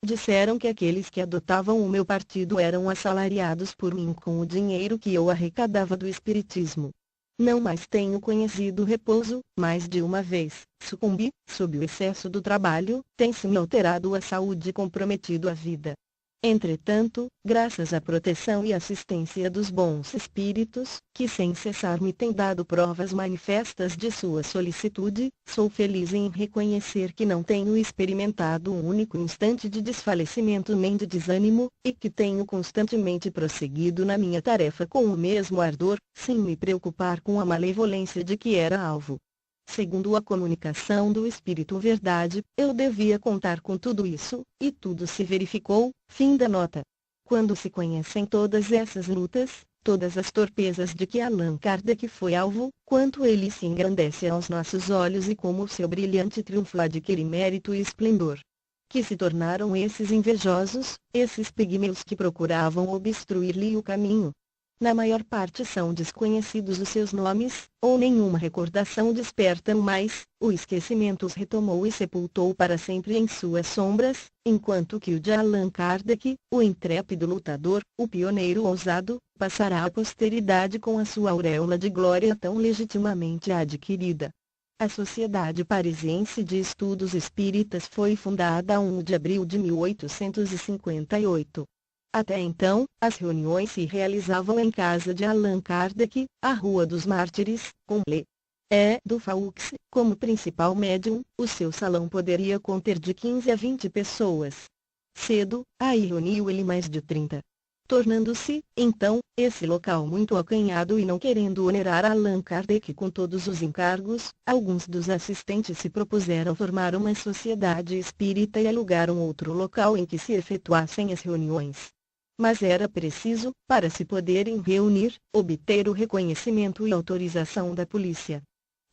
Disseram que aqueles que adotavam o meu partido eram assalariados por mim com o dinheiro que eu arrecadava do espiritismo. Não mais tenho conhecido repouso, mais de uma vez, sucumbi, sob o excesso do trabalho, tem-se-me alterado a saúde e comprometido a vida. Entretanto, graças à proteção e assistência dos bons espíritos, que sem cessar me têm dado provas manifestas de sua solicitude, sou feliz em reconhecer que não tenho experimentado um único instante de desfalecimento nem de desânimo, e que tenho constantemente prosseguido na minha tarefa com o mesmo ardor, sem me preocupar com a malevolência de que era alvo. Segundo a comunicação do Espírito Verdade, eu devia contar com tudo isso, e tudo se verificou. Fim da nota. Quando se conhecem todas essas lutas, todas as torpezas de que Allan Kardec foi alvo, quanto ele se engrandece aos nossos olhos e como o seu brilhante triunfo adquire mérito e esplendor. Que se tornaram esses invejosos, esses pigmeus que procuravam obstruir-lhe o caminho? Na maior parte são desconhecidos os seus nomes, ou nenhuma recordação despertam mais, o esquecimento os retomou e sepultou para sempre em suas sombras, enquanto que o de Allan Kardec, o intrépido lutador, o pioneiro ousado, passará à posteridade com a sua auréola de glória tão legitimamente adquirida. A Sociedade Parisiense de Estudos Espíritas foi fundada a 1 de abril de 1858. Até então, as reuniões se realizavam em casa de Allan Kardec, a Rua dos Mártires, com Le do Faux como principal médium. O seu salão poderia conter de 15 a 20 pessoas. Cedo, aí reuniu ele mais de 30. Tornando-se, então, esse local muito acanhado e não querendo onerar Allan Kardec com todos os encargos, alguns dos assistentes se propuseram formar uma sociedade espírita e alugaram outro local em que se efetuassem as reuniões. Mas era preciso, para se poderem reunir, obter o reconhecimento e autorização da polícia.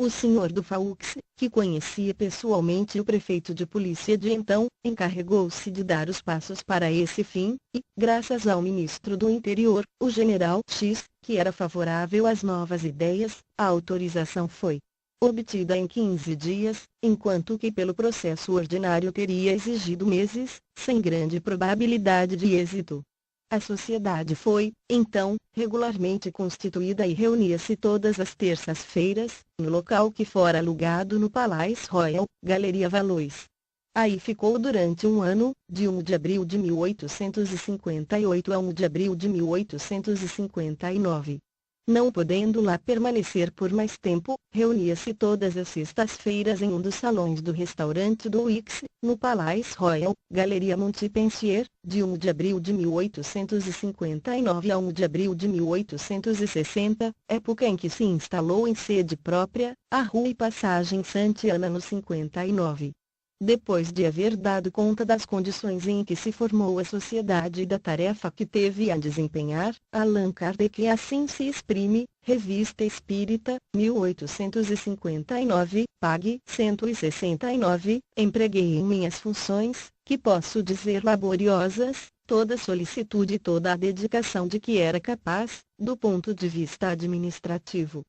O senhor do Faux, que conhecia pessoalmente o prefeito de polícia de então, encarregou-se de dar os passos para esse fim, e, graças ao ministro do Interior, o general X, que era favorável às novas ideias, a autorização foi obtida em 15 dias, enquanto que pelo processo ordinário teria exigido meses, sem grande probabilidade de êxito. A sociedade foi, então, regularmente constituída e reunia-se todas as terças-feiras, no local que fora alugado no Palais Royal, Galeria Valois. Aí ficou durante um ano, de 1 de abril de 1858 a 1 de abril de 1859. Não podendo lá permanecer por mais tempo, reunia-se todas as sextas-feiras em um dos salões do restaurante do Wix, no Palais Royal, Galeria Montpensier, de 1 de abril de 1859 a 1 de abril de 1860, época em que se instalou em sede própria, a Rua e Passagem Santiana no 59. Depois de haver dado conta das condições em que se formou a sociedade e da tarefa que teve a desempenhar, Allan Kardec assim se exprime, Revista Espírita, 1859, pág. 169, empreguei em minhas funções, que posso dizer laboriosas, toda a solicitude e toda a dedicação de que era capaz, do ponto de vista administrativo.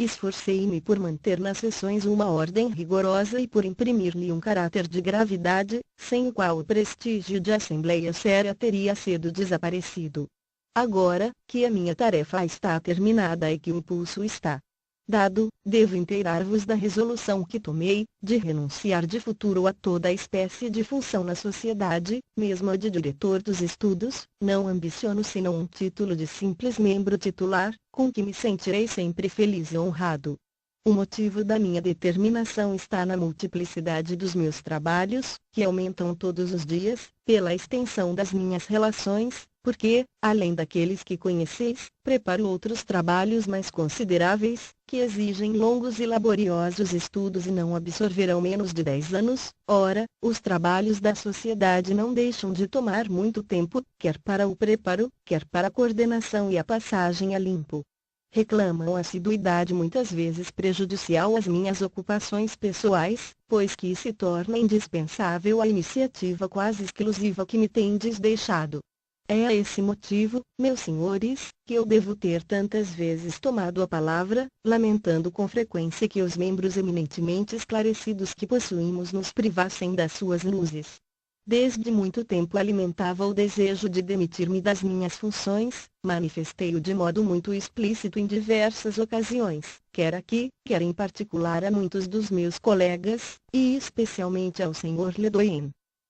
Esforcei-me por manter nas sessões uma ordem rigorosa e por imprimir-lhe um caráter de gravidade, sem o qual o prestígio de assembleia séria teria cedo desaparecido. Agora, que a minha tarefa está terminada e que o impulso está dado, devo inteirar-vos da resolução que tomei, de renunciar de futuro a toda espécie de função na sociedade, mesmo a de diretor dos estudos. Não ambiciono senão um título de simples membro titular, com que me sentirei sempre feliz e honrado. O motivo da minha determinação está na multiplicidade dos meus trabalhos, que aumentam todos os dias, pela extensão das minhas relações, porque, além daqueles que conheceis, preparo outros trabalhos mais consideráveis, que exigem longos e laboriosos estudos e não absorverão menos de 10 anos. Ora, os trabalhos da sociedade não deixam de tomar muito tempo, quer para o preparo, quer para a coordenação e a passagem a limpo. Reclamam assiduidade muitas vezes prejudicial às minhas ocupações pessoais, pois que se torna indispensável a iniciativa quase exclusiva que me tendes deixado. É a esse motivo, meus senhores, que eu devo ter tantas vezes tomado a palavra, lamentando com frequência que os membros eminentemente esclarecidos que possuímos nos privassem das suas luzes. Desde muito tempo alimentava o desejo de demitir-me das minhas funções, manifestei-o de modo muito explícito em diversas ocasiões, quer aqui, quer em particular a muitos dos meus colegas, e especialmente ao Sr. Le Doyen.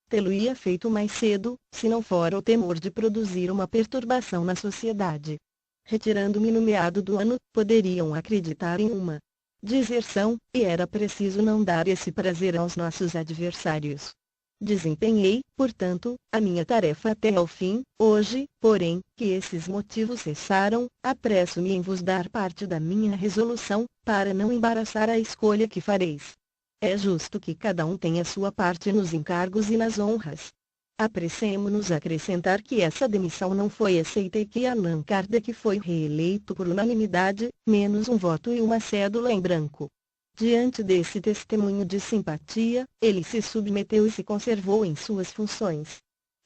tê-lo-ia feito mais cedo, se não fora o temor de produzir uma perturbação na sociedade. Retirando-me no meado do ano, poderiam acreditar em uma deserção, e era preciso não dar esse prazer aos nossos adversários. Desempenhei, portanto, a minha tarefa até ao fim. Hoje, porém, que esses motivos cessaram, apresso-me em vos dar parte da minha resolução, para não embaraçar a escolha que fareis. É justo que cada um tenha sua parte nos encargos e nas honras. Apressemo-nos a acrescentar que essa demissão não foi aceita e que Allan Kardec foi reeleito por unanimidade, menos um voto e uma cédula em branco. Diante desse testemunho de simpatia, ele se submeteu e se conservou em suas funções.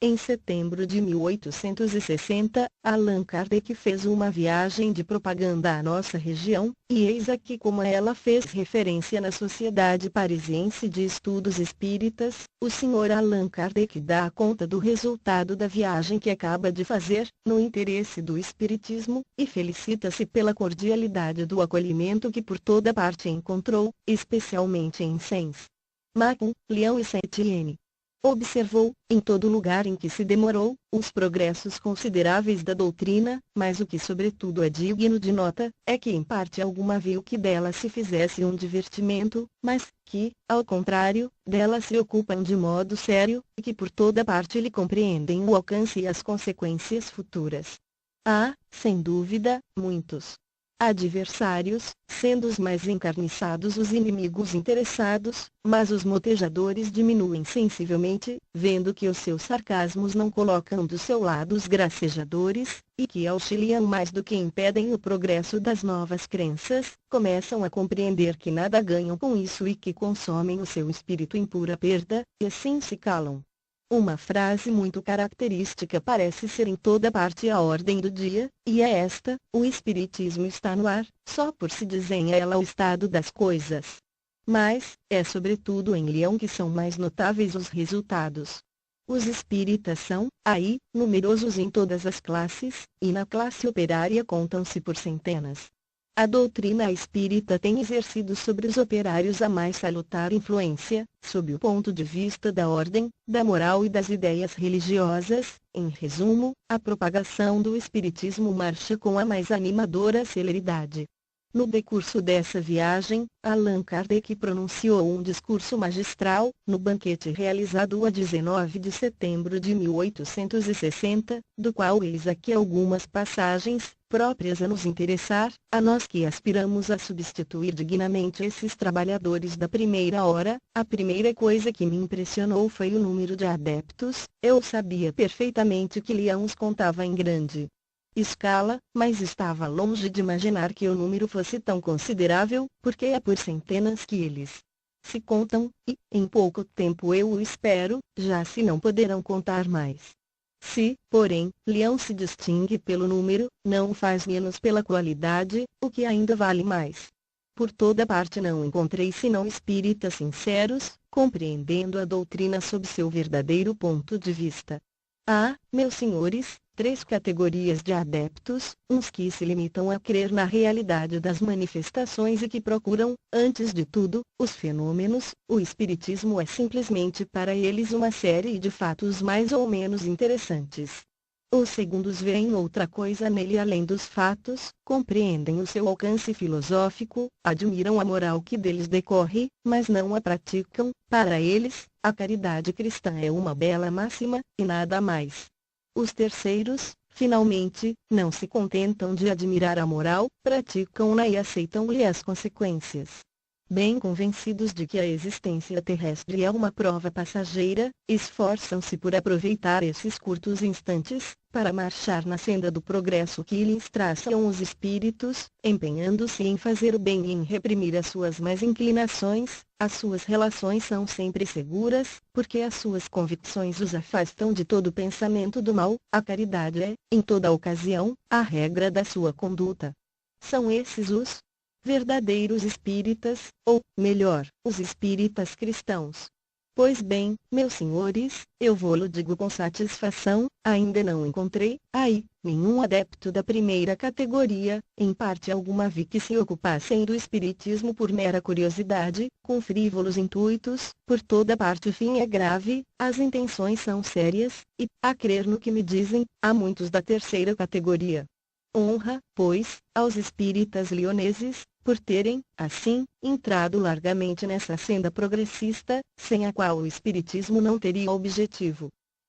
Em setembro de 1860, Allan Kardec fez uma viagem de propaganda à nossa região, e eis aqui como ela fez referência na Sociedade Parisiense de Estudos Espíritas. O Sr. Allan Kardec dá conta do resultado da viagem que acaba de fazer, no interesse do Espiritismo, e felicita-se pela cordialidade do acolhimento que por toda parte encontrou, especialmente em Sens, Mâcon, Lyon e Saint-Étienne. Observou, em todo lugar em que se demorou, os progressos consideráveis da doutrina, mas o que sobretudo é digno de nota, é que em parte alguma viu que dela se fizesse um divertimento, mas que, ao contrário, dela se ocupam de modo sério, e que por toda parte lhe compreendem o alcance e as consequências futuras. Há, sem dúvida, muitos adversários, sendo os mais encarniçados os inimigos interessados, mas os motejadores diminuem sensivelmente, vendo que os seus sarcasmos não colocam do seu lado os gracejadores, e que auxiliam mais do que impedem o progresso das novas crenças, começam a compreender que nada ganham com isso e que consomem o seu espírito em pura perda, e assim se calam. Uma frase muito característica parece ser em toda parte a ordem do dia, e é esta: o Espiritismo está no ar, só por se desenha ela o estado das coisas. Mas, é sobretudo em Lyon que são mais notáveis os resultados. Os espíritas são, aí, numerosos em todas as classes, e na classe operária contam-se por centenas. A doutrina espírita tem exercido sobre os operários a mais salutar influência, sob o ponto de vista da ordem, da moral e das ideias religiosas. Em resumo, a propagação do espiritismo marcha com a mais animadora celeridade. No decurso dessa viagem, Allan Kardec pronunciou um discurso magistral, no banquete realizado a 19 de setembro de 1860, do qual eis aqui algumas passagens, próprias a nos interessar, a nós que aspiramos a substituir dignamente esses trabalhadores da primeira hora. A primeira coisa que me impressionou foi o número de adeptos. Eu sabia perfeitamente que Lyon os contava em grande escala, mas estava longe de imaginar que o número fosse tão considerável, porque é por centenas que eles se contam, e, em pouco tempo eu o espero, já se não poderão contar mais. Se, porém, Lyon se distingue pelo número, não o faz menos pela qualidade, o que ainda vale mais. Por toda parte não encontrei senão espíritas sinceros, compreendendo a doutrina sob seu verdadeiro ponto de vista. Há, meus senhores, três categorias de adeptos: uns que se limitam a crer na realidade das manifestações e que procuram, antes de tudo, os fenômenos. O espiritismo é simplesmente para eles uma série de fatos mais ou menos interessantes. Os segundos veem outra coisa nele além dos fatos, compreendem o seu alcance filosófico, admiram a moral que deles decorre, mas não a praticam. Para eles, a caridade cristã é uma bela máxima, e nada mais. Os terceiros, finalmente, não se contentam de admirar a moral, praticam-na e aceitam-lhe as consequências. Bem convencidos de que a existência terrestre é uma prova passageira, esforçam-se por aproveitar esses curtos instantes, para marchar na senda do progresso que lhes traçam os espíritos, empenhando-se em fazer o bem e em reprimir as suas más inclinações. As suas relações são sempre seguras, porque as suas convicções os afastam de todo pensamento do mal. A caridade é, em toda ocasião, a regra da sua conduta. São esses os verdadeiros espíritas, ou, melhor, os espíritas cristãos. Pois bem, meus senhores, eu vou-lo digo com satisfação, ainda não encontrei, aí, nenhum adepto da primeira categoria, em parte alguma vi que se ocupassem do espiritismo por mera curiosidade, com frívolos intuitos, por toda parte o fim é grave, as intenções são sérias, e, a crer no que me dizem, há muitos da terceira categoria. Honra, pois, aos espíritas lioneses, por terem, assim, entrado largamente nessa senda progressista, sem a qual o espiritismo não teria objetivo.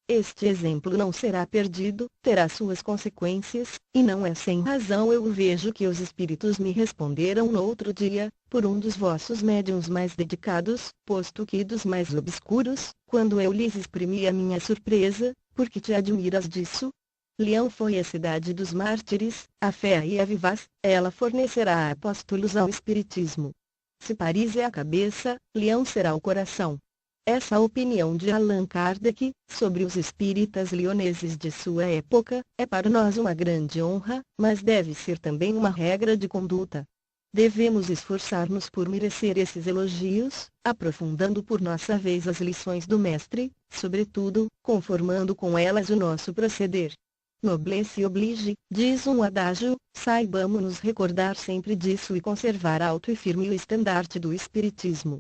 Este exemplo não será perdido, terá suas consequências, e não é sem razão eu vejo que os espíritos me responderam no outro dia, por um dos vossos médiuns mais dedicados, posto que dos mais obscuros, quando eu lhes exprimi a minha surpresa, porque te admiras disso? Leão foi a cidade dos mártires, a fé aí é vivaz, ela fornecerá apóstolos ao espiritismo. Se Paris é a cabeça, Leão será o coração. Essa opinião de Allan Kardec, sobre os espíritas lioneses de sua época, é para nós uma grande honra, mas deve ser também uma regra de conduta. Devemos esforçar-nos por merecer esses elogios, aprofundando por nossa vez as lições do Mestre, sobretudo, conformando com elas o nosso proceder. Noblesse oblige, diz um adágio, saibamos nos recordar sempre disso e conservar alto e firme o estandarte do Espiritismo.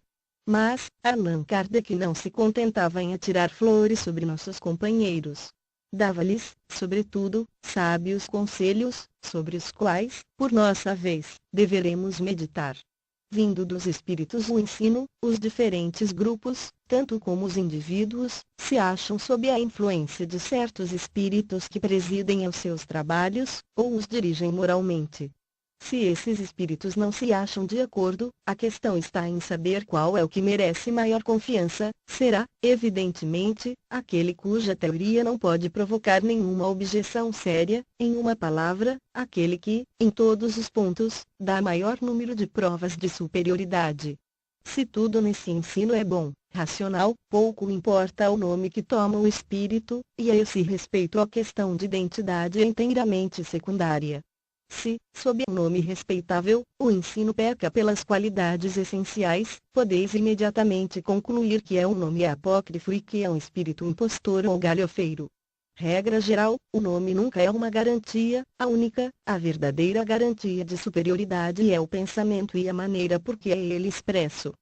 Mas, Allan Kardec não se contentava em atirar flores sobre nossos companheiros. Dava-lhes, sobretudo, sábios conselhos, sobre os quais, por nossa vez, deveremos meditar. Vindo dos espíritos o ensino, os diferentes grupos, tanto como os indivíduos, se acham sob a influência de certos espíritos que presidem aos seus trabalhos, ou os dirigem moralmente. Se esses espíritos não se acham de acordo, a questão está em saber qual é o que merece maior confiança, será, evidentemente, aquele cuja teoria não pode provocar nenhuma objeção séria, em uma palavra, aquele que, em todos os pontos, dá maior número de provas de superioridade. Se tudo nesse ensino é bom, racional, pouco importa o nome que toma o espírito, e a esse respeito a questão de identidade é inteiramente secundária. Se, sob um nome respeitável, o ensino peca pelas qualidades essenciais, podeis imediatamente concluir que é um nome apócrifo e que é um espírito impostor ou galhofeiro. Regra geral, o nome nunca é uma garantia, a única, a verdadeira garantia de superioridade é o pensamento e a maneira por que é ele expresso.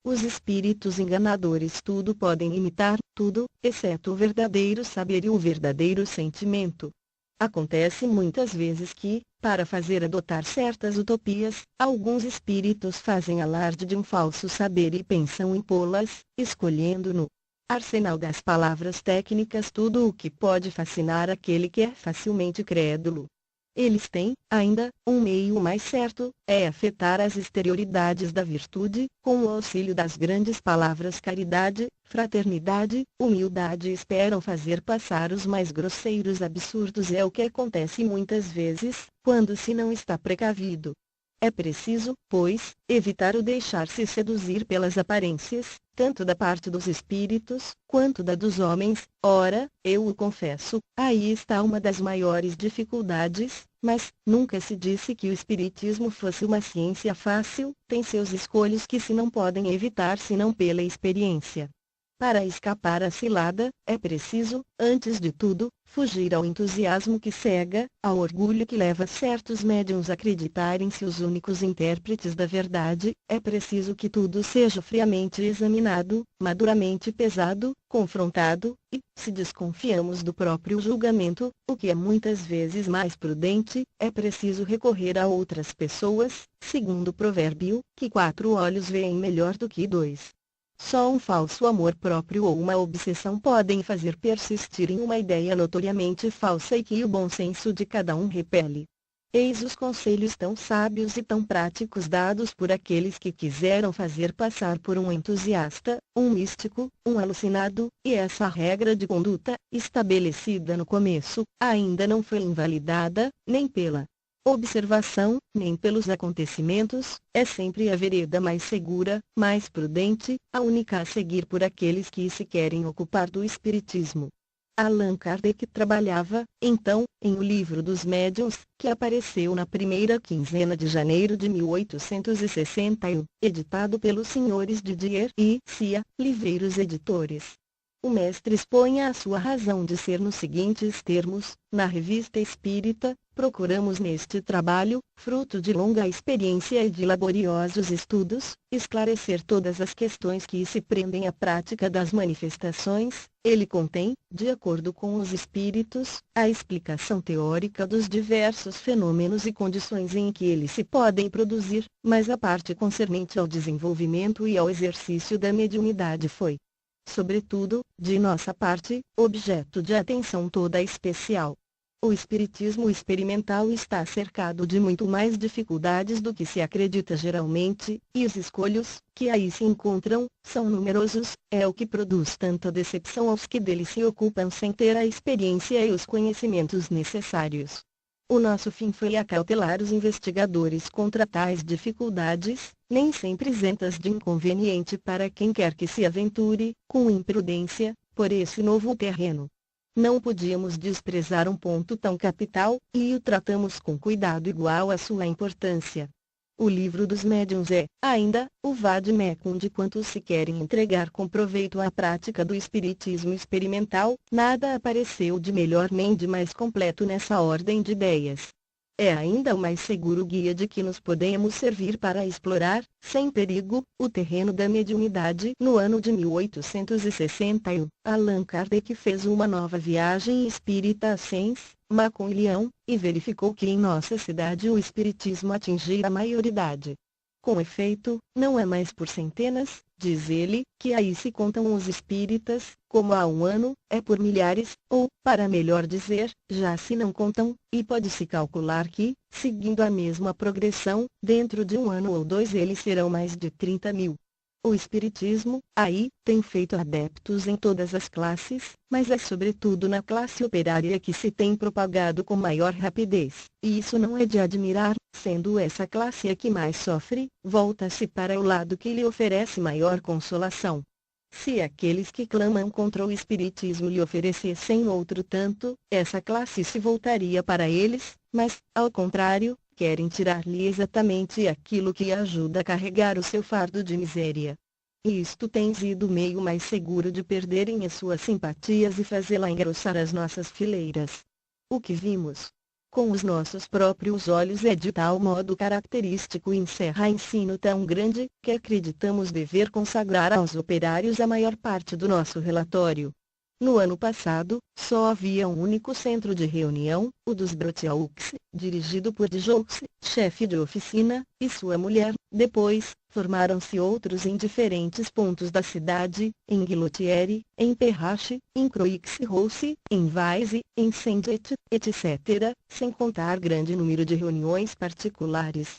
Os espíritos enganadores tudo podem imitar, tudo, exceto o verdadeiro saber e o verdadeiro sentimento. Acontece muitas vezes que, para fazer adotar certas utopias, alguns espíritos fazem alarde de um falso saber e pensam em pô-las, escolhendo no arsenal das palavras técnicas tudo o que pode fascinar aquele que é facilmente crédulo. Eles têm, ainda, um meio mais certo, é afetar as exterioridades da virtude, com o auxílio das grandes palavras caridade, fraternidade, humildade e esperam fazer passar os mais grosseiros absurdos é o que acontece muitas vezes, quando se não está precavido. É preciso, pois, evitar o deixar-se seduzir pelas aparências, tanto da parte dos espíritos, quanto da dos homens. Ora, eu o confesso, aí está uma das maiores dificuldades, mas, nunca se disse que o espiritismo fosse uma ciência fácil, tem seus escolhos que se não podem evitar senão pela experiência. Para escapar à cilada, é preciso, antes de tudo, fugir ao entusiasmo que cega, ao orgulho que leva certos médiuns a acreditarem-se os únicos intérpretes da verdade, é preciso que tudo seja friamente examinado, maduramente pesado, confrontado, e, se desconfiamos do próprio julgamento, o que é muitas vezes mais prudente, é preciso recorrer a outras pessoas, segundo o provérbio, que 4 olhos veem melhor do que 2. Só um falso amor próprio ou uma obsessão podem fazer persistir em uma ideia notoriamente falsa e que o bom senso de cada um repele. Eis os conselhos tão sábios e tão práticos dados por aqueles que quiseram fazer passar por um entusiasta, um místico, um alucinado, e essa regra de conduta, estabelecida no começo, ainda não foi invalidada, nem pela observação, nem pelos acontecimentos, é sempre a vereda mais segura, mais prudente, a única a seguir por aqueles que se querem ocupar do espiritismo. Allan Kardec trabalhava, então, em O Livro dos Médiuns, que apareceu na primeira quinzena de janeiro de 1861, editado pelos senhores Didier e Cia, livreiros editores. O mestre expõe a sua razão de ser nos seguintes termos: na Revista Espírita, procuramos neste trabalho, fruto de longa experiência e de laboriosos estudos, esclarecer todas as questões que se prendem à prática das manifestações. Ele contém, de acordo com os espíritos, a explicação teórica dos diversos fenômenos e condições em que eles se podem produzir, mas a parte concernente ao desenvolvimento e ao exercício da mediunidade foi, sobretudo, de nossa parte, objeto de atenção toda especial. O espiritismo experimental está cercado de muito mais dificuldades do que se acredita geralmente, e os escolhos, que aí se encontram, são numerosos, é o que produz tanta decepção aos que dele se ocupam sem ter a experiência e os conhecimentos necessários. O nosso fim foi acautelar os investigadores contra tais dificuldades, nem sempre isentas de inconveniente para quem quer que se aventure, com imprudência, por esse novo terreno. Não podíamos desprezar um ponto tão capital, e o tratamos com cuidado igual à sua importância. O Livro dos Médiuns é, ainda, o vade-mecum de quantos se querem entregar com proveito à prática do espiritismo experimental. Nada apareceu de melhor nem de mais completo nessa ordem de ideias. É ainda o mais seguro guia de que nos podemos servir para explorar, sem perigo, o terreno da mediunidade. No ano de 1861, Allan Kardec fez uma nova viagem espírita a Sens, Mâcon e Leão, e verificou que em nossa cidade o espiritismo atingira a maioridade. Com efeito, não é mais por centenas, diz ele, que aí se contam os espíritas, como há um ano, é por milhares, ou, para melhor dizer, já se não contam, e pode-se calcular que, seguindo a mesma progressão, dentro de um ano ou dois eles serão mais de 30.000. O espiritismo, aí, tem feito adeptos em todas as classes, mas é sobretudo na classe operária que se tem propagado com maior rapidez, e isso não é de admirar, sendo essa classe a que mais sofre, volta-se para o lado que lhe oferece maior consolação. Se aqueles que clamam contra o espiritismo lhe oferecessem outro tanto, essa classe se voltaria para eles, mas, ao contrário, querem tirar-lhe exatamente aquilo que ajuda a carregar o seu fardo de miséria. E isto tem sido o meio mais seguro de perderem as suas simpatias e fazê-la engrossar as nossas fileiras. O que vimos com os nossos próprios olhos é de tal modo característico e encerra ensino tão grande, que acreditamos dever consagrar aos operários a maior parte do nosso relatório. No ano passado, só havia um único centro de reunião, o dos Brottiaux, dirigido por Dijous, chefe de oficina, e sua mulher. Depois, formaram-se outros em diferentes pontos da cidade, em Guillotieri, em Perrache, em Croix-Rousse, em Vaise, em Saint-Et, etc., sem contar grande número de reuniões particulares.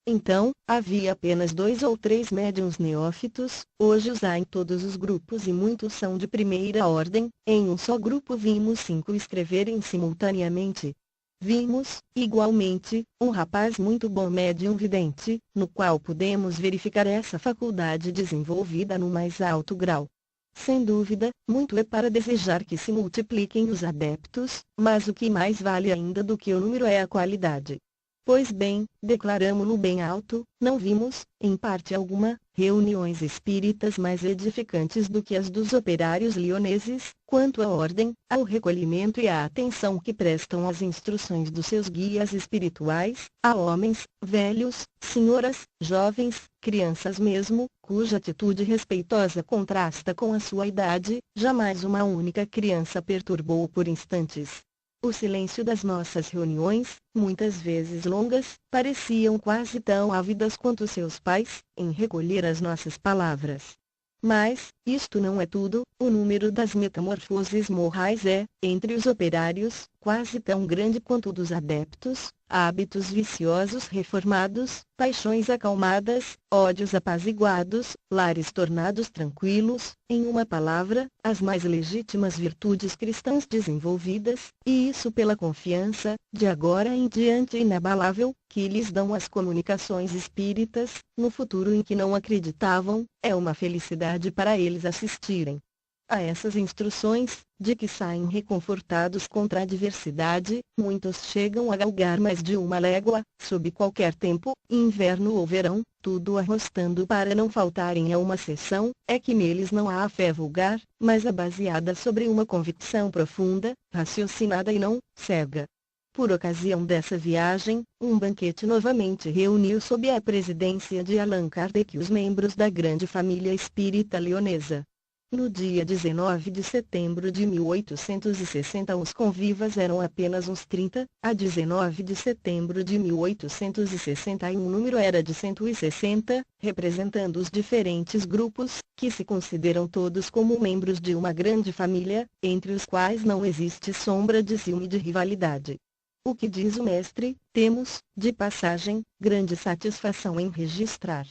Então, havia apenas 2 ou 3 médiuns neófitos, hoje os há em todos os grupos e muitos são de primeira ordem. Em um só grupo vimos 5 escreverem simultaneamente. Vimos, igualmente, um rapaz muito bom médium vidente, no qual podemos verificar essa faculdade desenvolvida no mais alto grau. Sem dúvida, muito é para desejar que se multipliquem os adeptos, mas o que mais vale ainda do que o número é a qualidade. Pois bem, declaramo-lo bem alto, não vimos, em parte alguma, reuniões espíritas mais edificantes do que as dos operários lioneses, quanto à ordem, ao recolhimento e à atenção que prestam às instruções dos seus guias espirituais, a homens, velhos, senhoras, jovens, crianças mesmo, cuja atitude respeitosa contrasta com a sua idade. Jamais uma única criança perturbou por instantes. O silêncio das nossas reuniões, muitas vezes longas, pareciam quase tão ávidas quanto seus pais, em recolher as nossas palavras. Mas, isto não é tudo, o número das metamorfoses morais é, entre os operários, quase tão grande quanto o dos adeptos. Hábitos viciosos reformados, paixões acalmadas, ódios apaziguados, lares tornados tranquilos, em uma palavra, as mais legítimas virtudes cristãs desenvolvidas, e isso pela confiança, de agora em diante inabalável, que lhes dão as comunicações espíritas. No futuro em que não acreditavam, é uma felicidade para eles assistirem. A essas instruções, de que saem reconfortados contra a adversidade, muitos chegam a galgar mais de uma légua, sob qualquer tempo, inverno ou verão, tudo arrostando para não faltarem a uma sessão, é que neles não há a fé vulgar, mas a baseada sobre uma convicção profunda, raciocinada e não cega. Por ocasião dessa viagem, um banquete novamente reuniu sob a presidência de Allan Kardec os membros da grande família espírita leonesa. No dia 19 de setembro de 1860 os convivas eram apenas uns 30, a 19 de setembro de 1861 o número era de 160, representando os diferentes grupos, que se consideram todos como membros de uma grande família, entre os quais não existe sombra de ciúme e de rivalidade. O que diz o mestre, temos, de passagem, grande satisfação em registrar.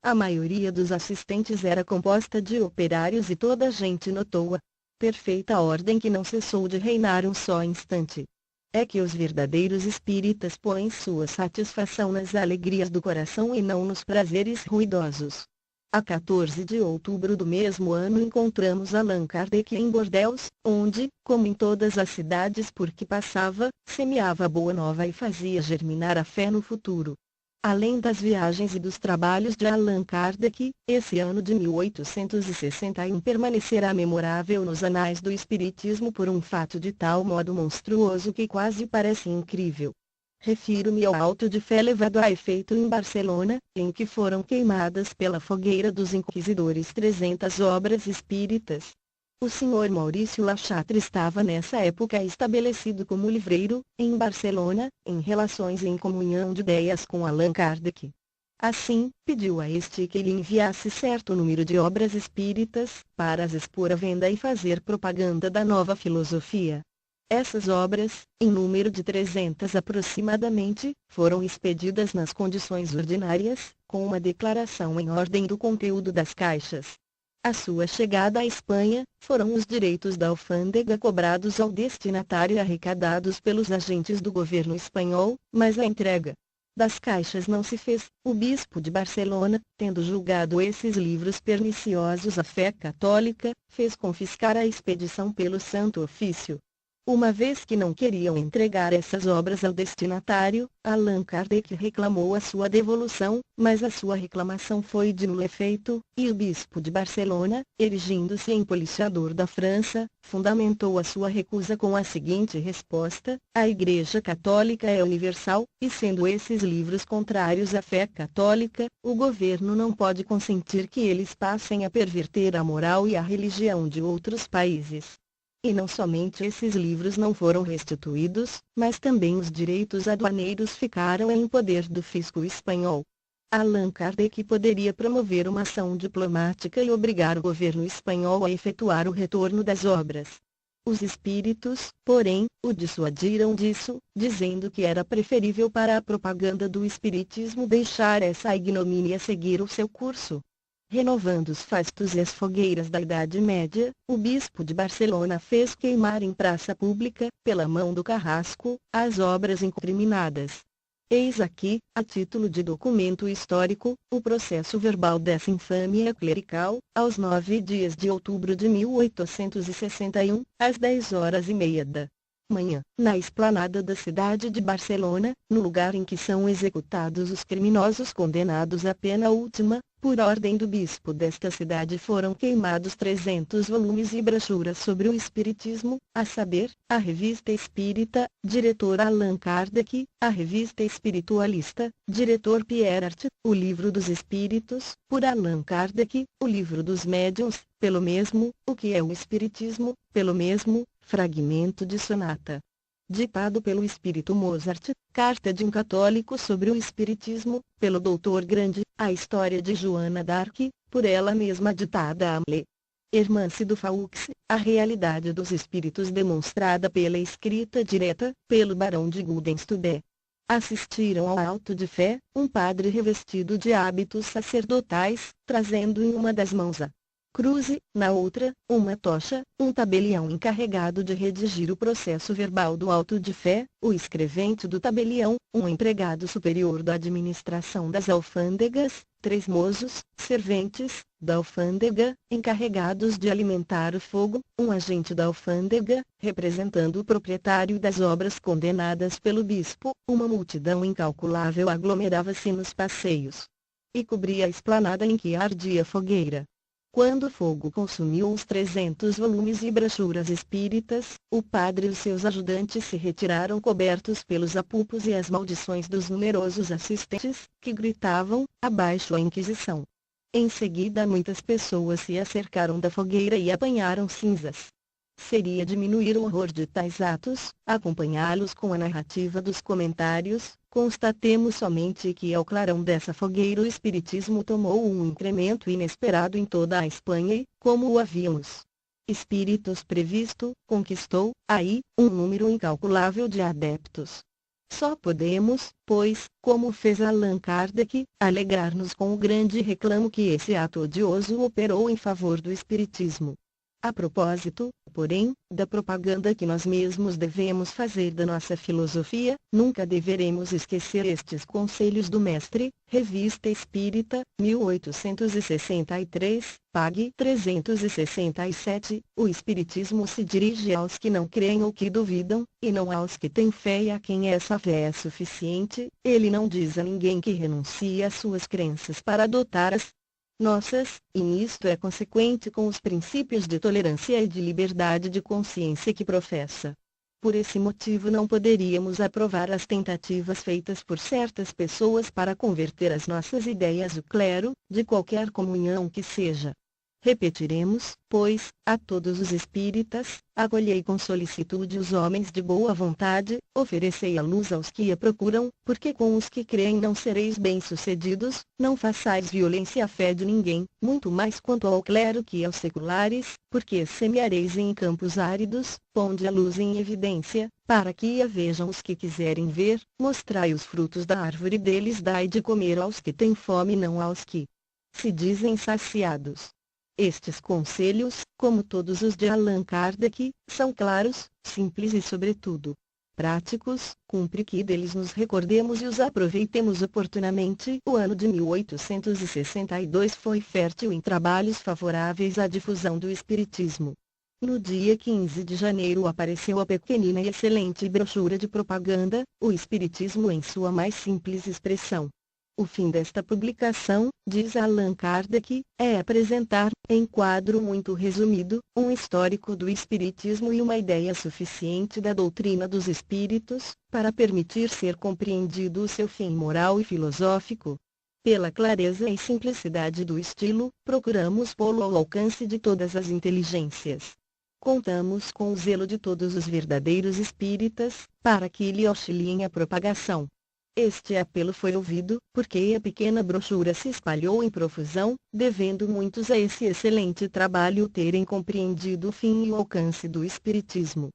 A maioria dos assistentes era composta de operários e toda a gente notou a perfeita ordem que não cessou de reinar um só instante. É que os verdadeiros espíritas põem sua satisfação nas alegrias do coração e não nos prazeres ruidosos. A 14 de outubro do mesmo ano encontramos Allan Kardec em Bordeaux, onde, como em todas as cidades por que passava, semeava a boa nova e fazia germinar a fé no futuro. Além das viagens e dos trabalhos de Allan Kardec, esse ano de 1861 permanecerá memorável nos anais do Espiritismo por um fato de tal modo monstruoso que quase parece incrível. Refiro-me ao auto de fé levado a efeito em Barcelona, em que foram queimadas pela fogueira dos inquisidores 300 obras espíritas. O Sr. Maurício Lachatre estava nessa época estabelecido como livreiro, em Barcelona, em relações e em comunhão de ideias com Allan Kardec. Assim, pediu a este que lhe enviasse certo número de obras espíritas, para as expor à venda e fazer propaganda da nova filosofia. Essas obras, em número de 300 aproximadamente, foram expedidas nas condições ordinárias, com uma declaração em ordem do conteúdo das caixas. A sua chegada à Espanha, foram os direitos da alfândega cobrados ao destinatário e arrecadados pelos agentes do governo espanhol, mas a entrega das caixas não se fez. O bispo de Barcelona, tendo julgado esses livros perniciosos à fé católica, fez confiscar a expedição pelo Santo Ofício. Uma vez que não queriam entregar essas obras ao destinatário, Allan Kardec reclamou a sua devolução, mas a sua reclamação foi de nulo efeito, e o bispo de Barcelona, erigindo-se em policiador da França, fundamentou a sua recusa com a seguinte resposta: a Igreja Católica é universal, e sendo esses livros contrários à fé católica, o governo não pode consentir que eles passem a perverter a moral e a religião de outros países. E não somente esses livros não foram restituídos, mas também os direitos aduaneiros ficaram em poder do fisco espanhol. Allan Kardec poderia promover uma ação diplomática e obrigar o governo espanhol a efetuar o retorno das obras. Os espíritos, porém, o dissuadiram disso, dizendo que era preferível para a propaganda do espiritismo deixar essa ignomínia seguir o seu curso. Renovando os fastos e as fogueiras da Idade Média, o bispo de Barcelona fez queimar em praça pública, pela mão do carrasco, as obras incriminadas. Eis aqui, a título de documento histórico, o processo verbal dessa infâmia clerical, aos 9 dias de outubro de 1861, às 10h30 da manhã, na esplanada da cidade de Barcelona, no lugar em que são executados os criminosos condenados à pena última. Por ordem do bispo desta cidade foram queimados 300 volumes e brochuras sobre o espiritismo, a saber, a Revista Espírita, diretor Allan Kardec, a Revista Espiritualista, diretor Pierre Art, o Livro dos Espíritos, por Allan Kardec, o Livro dos Médiuns, pelo mesmo, o que é o Espiritismo, pelo mesmo, fragmento de sonata. Ditado pelo Espírito Mozart, Carta de um Católico sobre o Espiritismo, pelo Dr. Grande, a História de Joana d'Arc, por ela mesma ditada a Hamlet. Hermance do Faux, a realidade dos espíritos demonstrada pela escrita direta, pelo Barão de Gudenstubbe. Assistiram ao auto de fé, um padre revestido de hábitos sacerdotais, trazendo em uma das mãos a cruze, na outra, uma tocha, um tabelião encarregado de redigir o processo verbal do auto de fé, o escrevente do tabelião, um empregado superior da administração das alfândegas, 3 mozos, serventes, da alfândega, encarregados de alimentar o fogo, um agente da alfândega, representando o proprietário das obras condenadas pelo bispo, uma multidão incalculável aglomerava-se nos passeios e cobria a esplanada em que ardia a fogueira. Quando o fogo consumiu os 300 volumes e brochuras espíritas, o padre e os seus ajudantes se retiraram cobertos pelos apupos e as maldições dos numerosos assistentes, que gritavam, abaixo a Inquisição. Em seguida muitas pessoas se acercaram da fogueira e apanharam cinzas. Seria diminuir o horror de tais atos, acompanhá-los com a narrativa dos comentários. Constatemos somente que ao clarão dessa fogueira o espiritismo tomou um incremento inesperado em toda a Espanha e, como o havíamos espíritos previsto, conquistou, aí, um número incalculável de adeptos. Só podemos, pois, como fez Allan Kardec, alegrar-nos com o grande reclamo que esse ato odioso operou em favor do espiritismo. A propósito, porém, da propaganda que nós mesmos devemos fazer da nossa filosofia, nunca deveremos esquecer estes conselhos do Mestre, Revista Espírita, 1863, pág. 367, o Espiritismo se dirige aos que não creem ou que duvidam, e não aos que têm fé e a quem essa fé é suficiente. Ele não diz a ninguém que renuncie às suas crenças para adotar as nossas, e nisto é consequente com os princípios de tolerância e de liberdade de consciência que professa. Por esse motivo não poderíamos aprovar as tentativas feitas por certas pessoas para converter as nossas ideias o clero, de qualquer comunhão que seja. Repetiremos, pois, a todos os espíritas, acolhei com solicitude os homens de boa vontade, oferecei a luz aos que a procuram, porque com os que creem não sereis bem-sucedidos, não façais violência à fé de ninguém, muito mais quanto ao clero que aos seculares, porque semeareis em campos áridos, ponde a luz em evidência, para que a vejam os que quiserem ver, mostrai os frutos da árvore deles, dai de comer aos que têm fome, não aos que se dizem saciados. Estes conselhos, como todos os de Allan Kardec, são claros, simples e sobretudo práticos. Cumpre que deles nos recordemos e os aproveitemos oportunamente. O ano de 1862 foi fértil em trabalhos favoráveis à difusão do espiritismo. No dia 15 de janeiro apareceu a pequenina e excelente brochura de propaganda, O Espiritismo em sua mais simples expressão. O fim desta publicação, diz Allan Kardec, é apresentar, em quadro muito resumido, um histórico do Espiritismo e uma ideia suficiente da doutrina dos Espíritos, para permitir ser compreendido o seu fim moral e filosófico. Pela clareza e simplicidade do estilo, procuramos pô-lo ao alcance de todas as inteligências. Contamos com o zelo de todos os verdadeiros espíritas, para que lhe auxiliem a propagação. Este apelo foi ouvido, porque a pequena brochura se espalhou em profusão, devendo muitos a esse excelente trabalho terem compreendido o fim e o alcance do Espiritismo.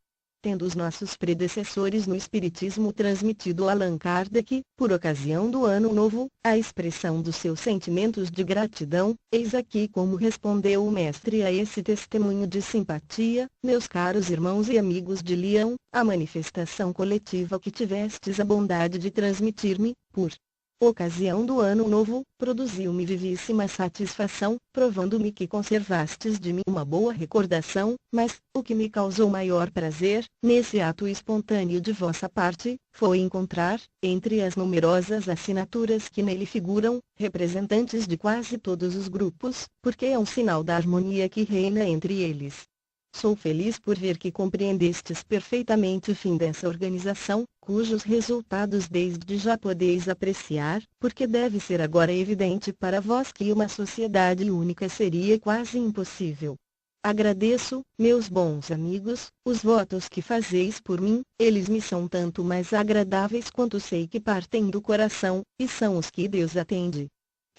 Tendo os nossos predecessores no Espiritismo transmitido a Allan Kardec, por ocasião do Ano Novo, a expressão dos seus sentimentos de gratidão, eis aqui como respondeu o Mestre a esse testemunho de simpatia: meus caros irmãos e amigos de Leão, a manifestação coletiva que tivestes a bondade de transmitir-me, por ocasião do Ano Novo, produziu-me vivíssima satisfação, provando-me que conservastes de mim uma boa recordação, mas, o que me causou maior prazer, nesse ato espontâneo de vossa parte, foi encontrar, entre as numerosas assinaturas que nele figuram, representantes de quase todos os grupos, porque é um sinal da harmonia que reina entre eles. Sou feliz por ver que compreendestes perfeitamente o fim dessa organização, cujos resultados desde já podeis apreciar, porque deve ser agora evidente para vós que uma sociedade única seria quase impossível. Agradeço, meus bons amigos, os votos que fazeis por mim, eles me são tanto mais agradáveis quanto sei que partem do coração, e são os que Deus atende.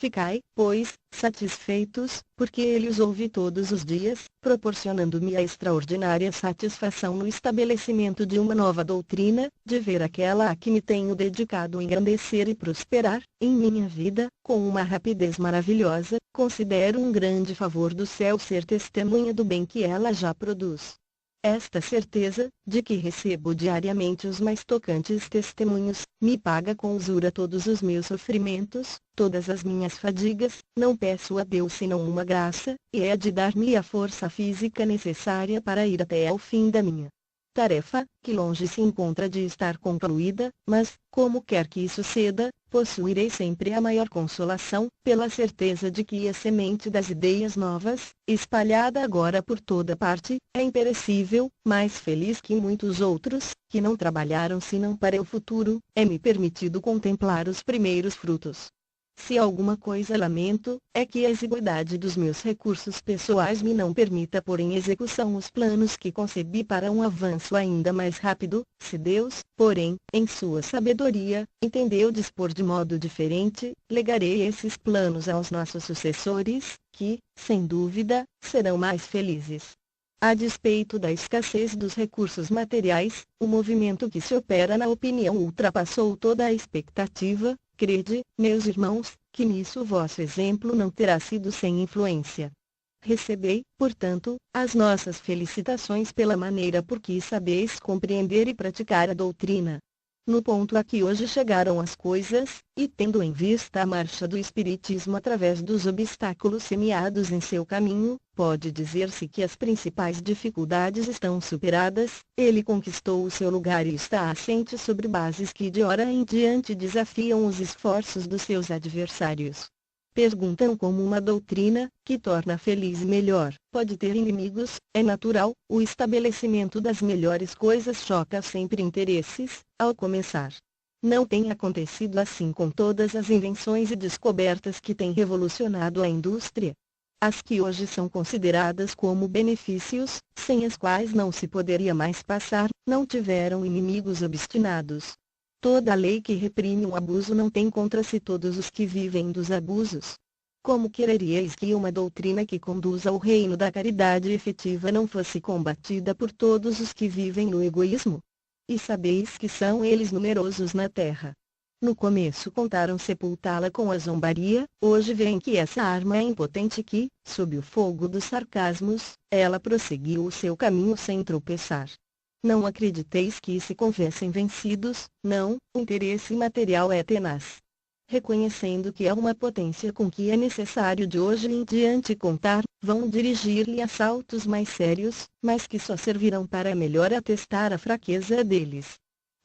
Ficai, pois, satisfeitos, porque ele os ouve todos os dias, proporcionando-me a extraordinária satisfação no estabelecimento de uma nova doutrina, de ver aquela a que me tenho dedicado engrandecer e prosperar, em minha vida, com uma rapidez maravilhosa. Considero um grande favor do céu ser testemunha do bem que ela já produz. Esta certeza, de que recebo diariamente os mais tocantes testemunhos, me paga com usura todos os meus sofrimentos, todas as minhas fadigas. Não peço a Deus senão uma graça, e é de dar-me a força física necessária para ir até ao fim da minha tarefa, que longe se encontra de estar concluída, mas, como quer que isso suceda, possuirei sempre a maior consolação, pela certeza de que a semente das ideias novas, espalhada agora por toda parte, é imperecível, mais feliz que muitos outros, que não trabalharam senão para o futuro. É-me permitido contemplar os primeiros frutos. Se alguma coisa lamento, é que a exiguidade dos meus recursos pessoais me não permita pôr em execução os planos que concebi para um avanço ainda mais rápido. Se Deus, porém, em sua sabedoria, entendeu dispor de modo diferente, legarei esses planos aos nossos sucessores, que, sem dúvida, serão mais felizes. A despeito da escassez dos recursos materiais, o movimento que se opera na opinião ultrapassou toda a expectativa. Crede, meus irmãos, que nisso vosso exemplo não terá sido sem influência. Recebei, portanto, as nossas felicitações pela maneira por que sabeis compreender e praticar a doutrina. No ponto a que hoje chegaram as coisas, e tendo em vista a marcha do Espiritismo através dos obstáculos semeados em seu caminho, pode dizer-se que as principais dificuldades estão superadas. Ele conquistou o seu lugar e está assente sobre bases que de hora em diante desafiam os esforços dos seus adversários. Perguntam como uma doutrina, que torna feliz e melhor, pode ter inimigos. É natural, o estabelecimento das melhores coisas choca sempre interesses, ao começar. Não tem acontecido assim com todas as invenções e descobertas que têm revolucionado a indústria. As que hoje são consideradas como benefícios, sem as quais não se poderia mais passar, não tiveram inimigos obstinados. Toda lei que reprime um abuso não tem contra si todos os que vivem dos abusos. Como quereríeis que uma doutrina que conduza ao reino da caridade efetiva não fosse combatida por todos os que vivem no egoísmo? E sabeis que são eles numerosos na terra. No começo contaram sepultá-la com a zombaria, hoje veem que essa arma é impotente e que, sob o fogo dos sarcasmos, ela prosseguiu o seu caminho sem tropeçar. Não acrediteis que se confessem vencidos, não, o interesse material é tenaz. Reconhecendo que é uma potência com que é necessário de hoje em diante contar, vão dirigir-lhe assaltos mais sérios, mas que só servirão para melhor atestar a fraqueza deles.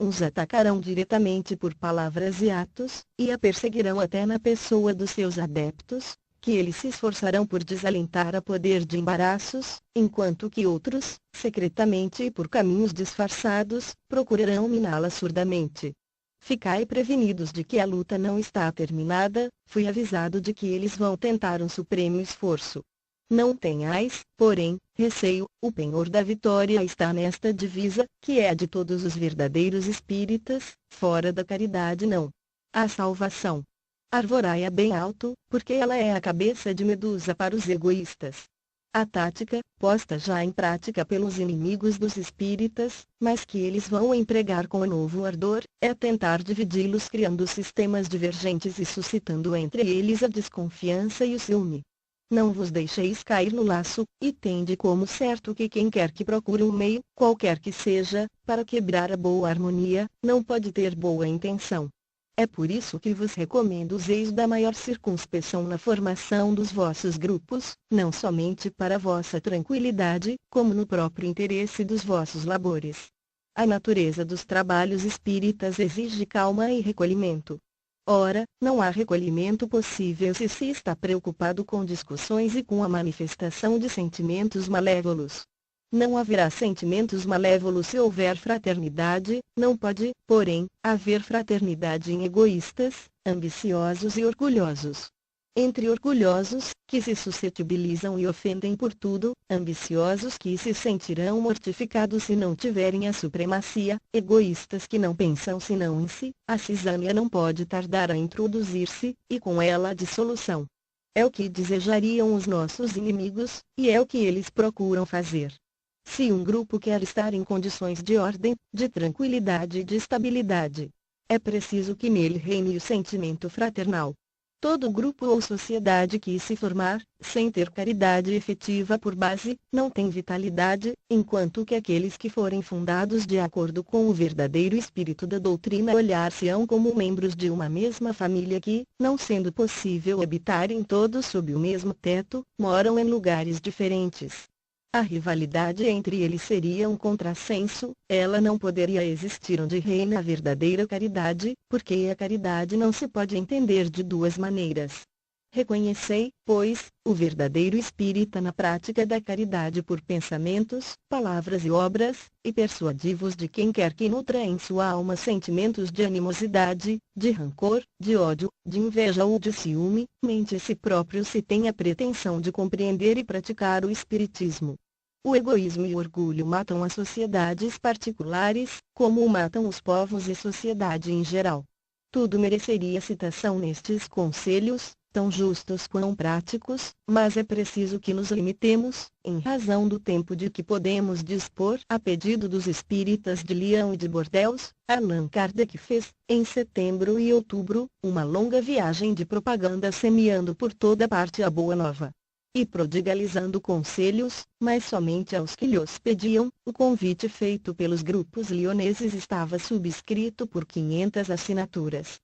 Uns atacarão diretamente por palavras e atos, e a perseguirão até na pessoa dos seus adeptos, que eles se esforçarão por desalentar a poder de embaraços, enquanto que outros, secretamente e por caminhos disfarçados, procurarão miná-la surdamente. Ficai prevenidos de que a luta não está terminada. Fui avisado de que eles vão tentar um supremo esforço. Não tenhais, porém, receio, o penhor da vitória está nesta divisa, que é a de todos os verdadeiros espíritas: fora da caridade não há salvação. Arvorai-a bem alto, porque ela é a cabeça de Medusa para os egoístas. A tática, posta já em prática pelos inimigos dos espíritas, mas que eles vão empregar com novo ardor, é tentar dividi-los criando sistemas divergentes e suscitando entre eles a desconfiança e o ciúme. Não vos deixeis cair no laço, e tende como certo que quem quer que procure um meio, qualquer que seja, para quebrar a boa harmonia, não pode ter boa intenção. É por isso que vos recomendo useis da maior circunspeção na formação dos vossos grupos, não somente para vossa tranquilidade, como no próprio interesse dos vossos labores. A natureza dos trabalhos espíritas exige calma e recolhimento. Ora, não há recolhimento possível se se está preocupado com discussões e com a manifestação de sentimentos malévolos. Não haverá sentimentos malévolos se houver fraternidade. Não pode, porém, haver fraternidade em egoístas, ambiciosos e orgulhosos. Entre orgulhosos, que se suscetibilizam e ofendem por tudo, ambiciosos que se sentirão mortificados se não tiverem a supremacia, egoístas que não pensam senão em si, a cisânia não pode tardar a introduzir-se, e com ela a dissolução. É o que desejariam os nossos inimigos, e é o que eles procuram fazer. Se um grupo quer estar em condições de ordem, de tranquilidade e de estabilidade, é preciso que nele reine o sentimento fraternal. Todo grupo ou sociedade que se formar, sem ter caridade efetiva por base, não tem vitalidade, enquanto que aqueles que forem fundados de acordo com o verdadeiro espírito da doutrina olhar-se-ão como membros de uma mesma família que, não sendo possível habitarem todos sob o mesmo teto, moram em lugares diferentes. A rivalidade entre eles seria um contrassenso, ela não poderia existir onde reina a verdadeira caridade, porque a caridade não se pode entender de duas maneiras. Reconhecei, pois, o verdadeiro espírita na prática da caridade por pensamentos, palavras e obras, e persuadi-vos de quem quer que nutra em sua alma sentimentos de animosidade, de rancor, de ódio, de inveja ou de ciúme, mente a si próprio se tem a pretensão de compreender e praticar o espiritismo. O egoísmo e o orgulho matam as sociedades particulares, como o matam os povos e sociedade em geral. Tudo mereceria citação nestes conselhos, tão justos quanto práticos, mas é preciso que nos limitemos, em razão do tempo de que podemos dispor. A pedido dos espíritas de Lyon e de Bordeaux, Allan Kardec fez, em setembro e outubro, uma longa viagem de propaganda semeando por toda parte a boa nova e prodigalizando conselhos, mas somente aos que lhos pediam. O convite feito pelos grupos lioneses estava subscrito por 500 assinaturas.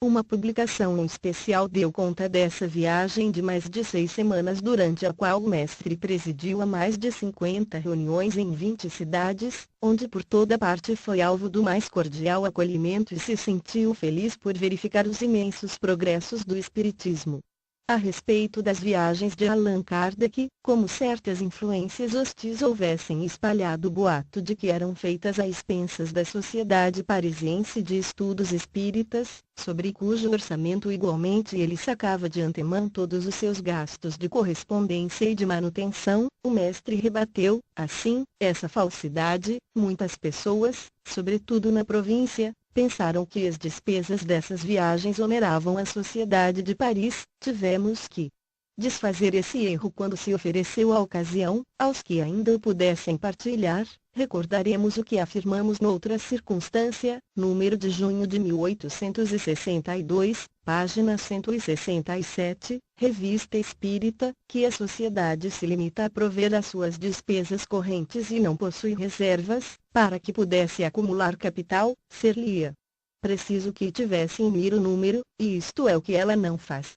Uma publicação especial deu conta dessa viagem de mais de 6 semanas, durante a qual o mestre presidiu a mais de 50 reuniões em 20 cidades, onde por toda parte foi alvo do mais cordial acolhimento e se sentiu feliz por verificar os imensos progressos do espiritismo. A respeito das viagens de Allan Kardec, como certas influências hostis houvessem espalhado o boato de que eram feitas a expensas da Sociedade Parisiense de Estudos Espíritas, sobre cujo orçamento igualmente ele sacava de antemão todos os seus gastos de correspondência e de manutenção, o mestre rebateu, assim, essa falsidade. Muitas pessoas, sobretudo na província, pensaram que as despesas dessas viagens oneravam a Sociedade de Paris. Tivemos que desfazer esse erro quando se ofereceu a ocasião. Aos que ainda o pudessem partilhar, recordaremos o que afirmamos noutra circunstância, número de junho de 1862, página 167, Revista Espírita, que a sociedade se limita a prover as suas despesas correntes e não possui reservas, para que pudesse acumular capital. Ser-lhe-ia preciso que tivesse em mira o número, e isto é o que ela não faz.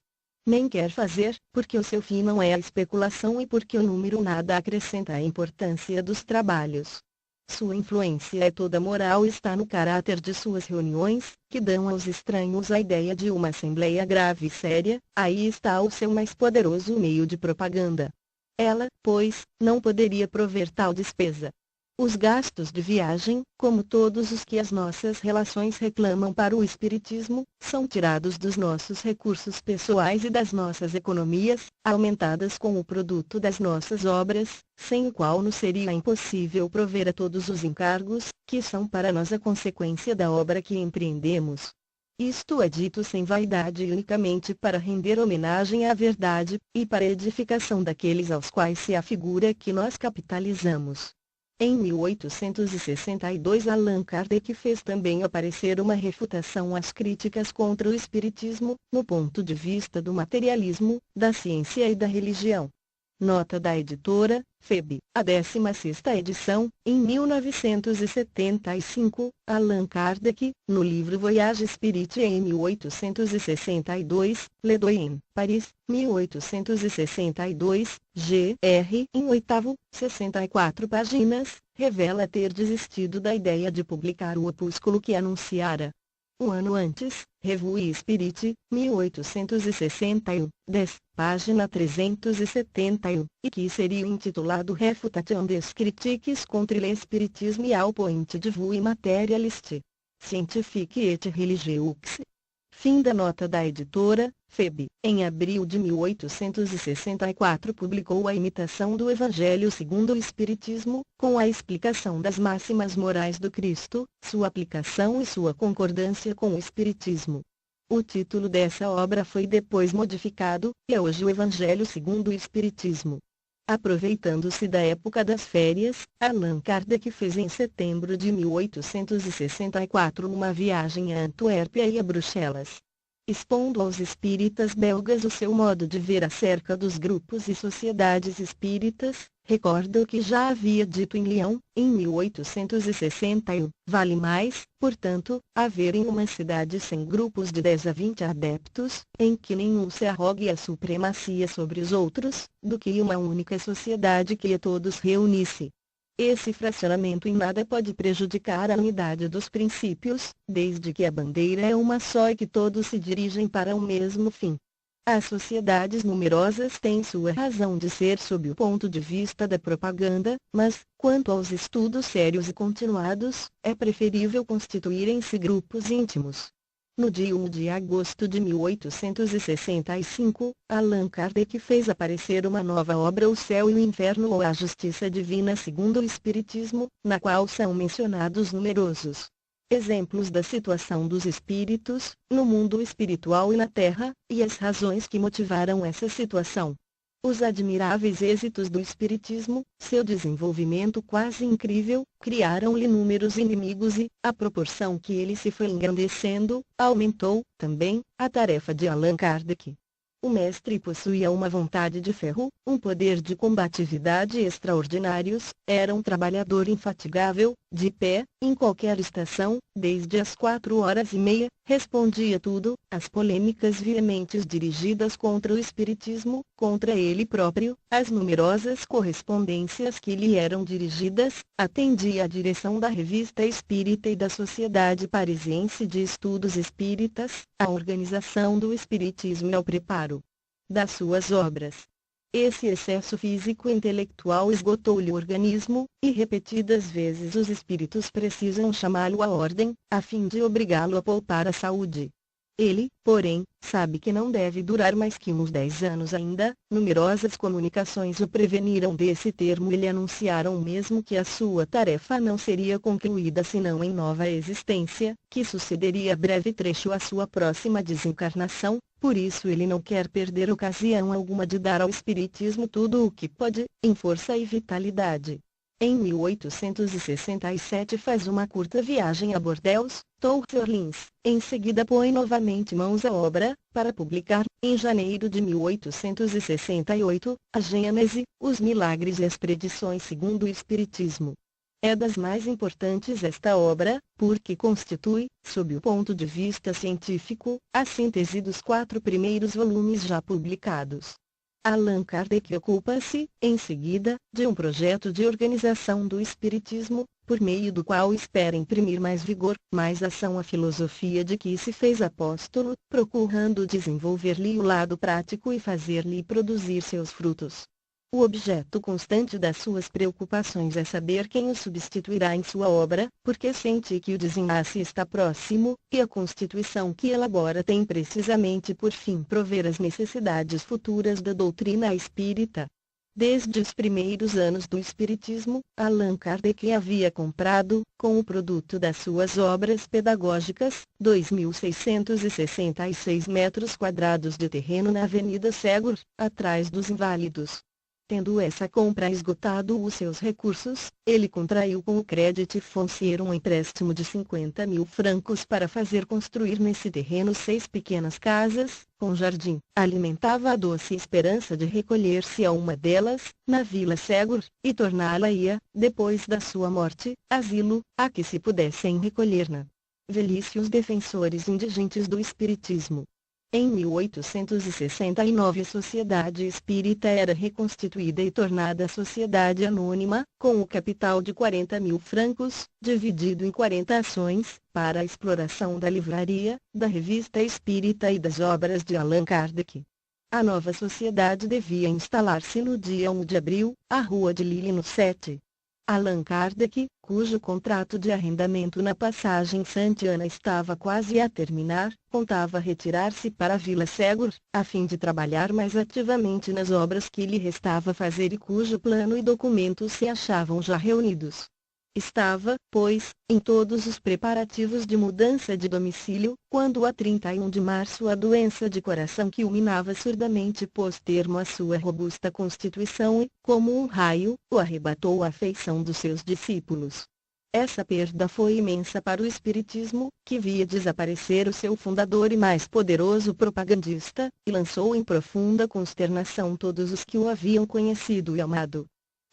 Nem quer fazer, porque o seu fim não é a especulação e porque o número nada acrescenta à importância dos trabalhos. Sua influência é toda moral e está no caráter de suas reuniões, que dão aos estranhos a ideia de uma assembleia grave e séria. Aí está o seu mais poderoso meio de propaganda. Ela, pois, não poderia prover tal despesa. Os gastos de viagem, como todos os que as nossas relações reclamam para o espiritismo, são tirados dos nossos recursos pessoais e das nossas economias, aumentadas com o produto das nossas obras, sem o qual nos seria impossível prover a todos os encargos, que são para nós a consequência da obra que empreendemos. Isto é dito sem vaidade e unicamente para render homenagem à verdade, e para a edificação daqueles aos quais se afigura que nós capitalizamos. Em 1862 Allan Kardec fez também aparecer uma refutação às críticas contra o espiritismo, no ponto de vista do materialismo, da ciência e da religião. Nota da editora, Feb. A 16ª edição, em 1975, Allan Kardec, no livro Voyage Spirit em 1862, Ledoyen, Paris, 1862, gr. em 8º, 64 páginas, revela ter desistido da ideia de publicar o opúsculo que anunciara. Um ano antes, Revue Spirit, 1861, 10, página 371, e que seria intitulado Refutation des critiques contre l'espiritisme à point de vue matérialiste, scientifique et religieux. Fim da nota da editora, FEB. Em abril de 1864 publicou A Imitação do Evangelho segundo o Espiritismo, com a explicação das máximas morais do Cristo, sua aplicação e sua concordância com o Espiritismo. O título dessa obra foi depois modificado, e é hoje o Evangelho segundo o Espiritismo. Aproveitando-se da época das férias, Allan Kardec fez em setembro de 1864 uma viagem a Antuérpia e a Bruxelas. Expondo aos espíritas belgas o seu modo de ver acerca dos grupos e sociedades espíritas, recorda o que já havia dito em Lyon, em 1861, vale mais, portanto, haver em uma cidade 100 grupos de 10 a 20 adeptos, em que nenhum se arrogue a supremacia sobre os outros, do que uma única sociedade que a todos reunisse. Esse fracionamento em nada pode prejudicar a unidade dos princípios, desde que a bandeira é uma só e que todos se dirigem para o mesmo fim. As sociedades numerosas têm sua razão de ser sob o ponto de vista da propaganda, mas, quanto aos estudos sérios e continuados, é preferível constituírem-se grupos íntimos. No dia 1 de agosto de 1865, Allan Kardec fez aparecer uma nova obra O Céu e o Inferno ou a Justiça Divina segundo o Espiritismo, na qual são mencionados numerosos exemplos da situação dos espíritos, no mundo espiritual e na Terra, e as razões que motivaram essa situação. Os admiráveis êxitos do Espiritismo, seu desenvolvimento quase incrível, criaram-lhe inúmeros inimigos e, à proporção que ele se foi engrandecendo, aumentou, também, a tarefa de Allan Kardec. O mestre possuía uma vontade de ferro, um poder de combatividade extraordinários, era um trabalhador infatigável, de pé, em qualquer estação, desde as 4h30, respondia tudo, às polêmicas veementes dirigidas contra o Espiritismo, contra ele próprio, as numerosas correspondências que lhe eram dirigidas, atendia à direção da Revista Espírita e da Sociedade Parisiense de Estudos Espíritas, à organização do Espiritismo e ao preparo das suas obras. Esse excesso físico-intelectual esgotou-lhe o organismo, e repetidas vezes os espíritos precisam chamá-lo à ordem, a fim de obrigá-lo a poupar a saúde. Ele, porém, sabe que não deve durar mais que uns 10 anos ainda. Numerosas comunicações o preveniram desse termo e lhe anunciaram mesmo que a sua tarefa não seria concluída senão em nova existência, que sucederia breve trecho à sua próxima desencarnação. Por isso ele não quer perder ocasião alguma de dar ao Espiritismo tudo o que pode, em força e vitalidade. Em 1867 faz uma curta viagem a Bordeaux, Tours-Orleans. Em seguida põe novamente mãos à obra, para publicar, em janeiro de 1868, a Gênese, os Milagres e as Predições segundo o Espiritismo. É das mais importantes esta obra, porque constitui, sob o ponto de vista científico, a síntese dos 4 primeiros volumes já publicados. Allan Kardec ocupa-se, em seguida, de um projeto de organização do Espiritismo, por meio do qual espera imprimir mais vigor, mais ação à filosofia de que se fez apóstolo, procurando desenvolver-lhe o lado prático e fazer-lhe produzir seus frutos. O objeto constante das suas preocupações é saber quem o substituirá em sua obra, porque sente que o desenlace está próximo, e a constituição que elabora tem precisamente por fim prover as necessidades futuras da doutrina espírita. Desde os primeiros anos do Espiritismo, Allan Kardec havia comprado, com o produto das suas obras pedagógicas, 2.666 metros quadrados de terreno na Avenida Ségur, atrás dos Inválidos. Tendo essa compra esgotado os seus recursos, ele contraiu com o Crédit Foncier um empréstimo de 50.000 francos para fazer construir nesse terreno 6 pequenas casas, com jardim. Alimentava a doce esperança de recolher-se a uma delas, na Vila Ségur, e torná-la-ia, depois da sua morte, asilo, a que se pudessem recolher na velhice os defensores indigentes do Espiritismo. Em 1869 a Sociedade Espírita era reconstituída e tornada Sociedade Anônima, com o capital de 40.000 francos, dividido em 40 ações, para a exploração da livraria, da Revista Espírita e das obras de Allan Kardec. A nova sociedade devia instalar-se no dia 1 de abril, à Rua de Lille no 7. Allan Kardec, cujo contrato de arrendamento na Passagem Santiana estava quase a terminar, contava retirar-se para a Vila Ségur, a fim de trabalhar mais ativamente nas obras que lhe restava fazer e cujo plano e documentos se achavam já reunidos. Estava, pois, em todos os preparativos de mudança de domicílio, quando a 31 de março a doença de coração que o minava surdamente pôs termo à sua robusta constituição e, como um raio, o arrebatou à afeição dos seus discípulos. Essa perda foi imensa para o Espiritismo, que via desaparecer o seu fundador e mais poderoso propagandista, e lançou em profunda consternação todos os que o haviam conhecido e amado.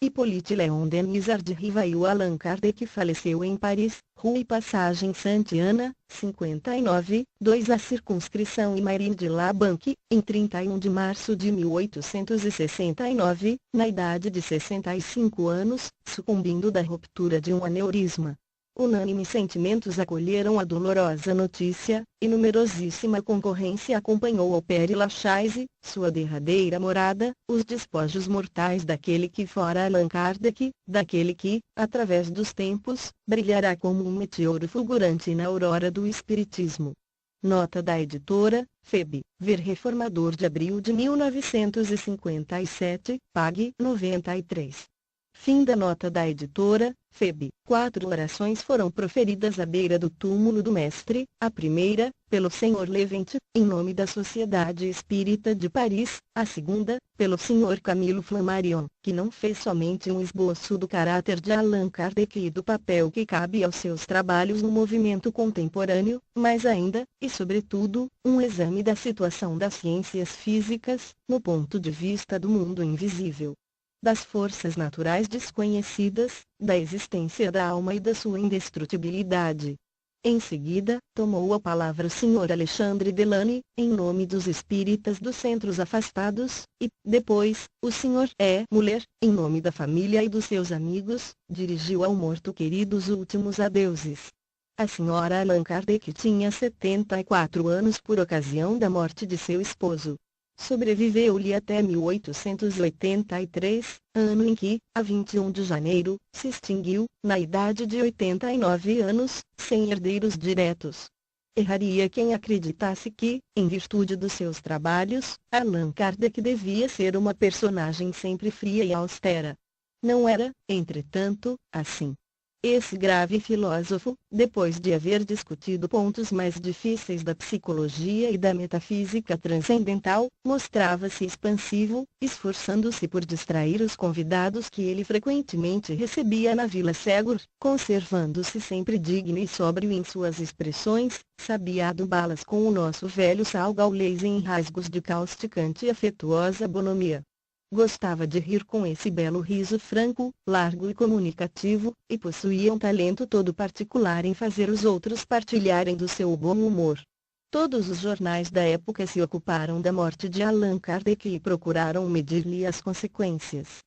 Hippolyte Léon Denis de Rivail Allan Kardec faleceu em Paris, Rue Passagem Santiana, 59, 2 A circunscrição Imairim de La Banque, em 31 de março de 1869, na idade de 65 anos, sucumbindo da ruptura de um aneurisma. Unânimes sentimentos acolheram a dolorosa notícia, e numerosíssima concorrência acompanhou ao Père Lachaise, sua derradeira morada, os despojos mortais daquele que fora Allan Kardec, daquele que, através dos tempos, brilhará como um meteoro fulgurante na aurora do Espiritismo. Nota da editora, Feb. Ver Reformador de abril de 1957, pag. 93. Fim da nota da editora, Feb. 4 orações foram proferidas à beira do túmulo do mestre, a primeira, pelo Sr. Levente, em nome da Sociedade Espírita de Paris, a segunda, pelo Sr. Camilo Flammarion, que não fez somente um esboço do caráter de Allan Kardec e do papel que cabe aos seus trabalhos no movimento contemporâneo, mas ainda, e sobretudo, um exame da situação das ciências físicas, no ponto de vista do mundo invisível, das forças naturais desconhecidas, da existência da alma e da sua indestrutibilidade. Em seguida, tomou a palavra o Sr. Alexandre Delany, em nome dos espíritas dos centros afastados, e, depois, o Sr. E. Muller, em nome da família e dos seus amigos, dirigiu ao morto querido os últimos adeuses. A Sra. Allan Kardec tinha 74 anos por ocasião da morte de seu esposo. Sobreviveu-lhe até 1883, ano em que, a 21 de janeiro, se extinguiu, na idade de 89 anos, sem herdeiros diretos. Erraria quem acreditasse que, em virtude dos seus trabalhos, Allan Kardec devia ser uma personagem sempre fria e austera. Não era, entretanto, assim. Esse grave filósofo, depois de haver discutido pontos mais difíceis da psicologia e da metafísica transcendental, mostrava-se expansivo, esforçando-se por distrair os convidados que ele frequentemente recebia na Vila Ségur, conservando-se sempre digno e sóbrio em suas expressões, sabia adubá-las com o nosso velho sal gaulês em rasgos de causticante e afetuosa bonomia. Gostava de rir com esse belo riso franco, largo e comunicativo, e possuía um talento todo particular em fazer os outros partilharem do seu bom humor. Todos os jornais da época se ocuparam da morte de Allan Kardec e procuraram medir-lhe as consequências.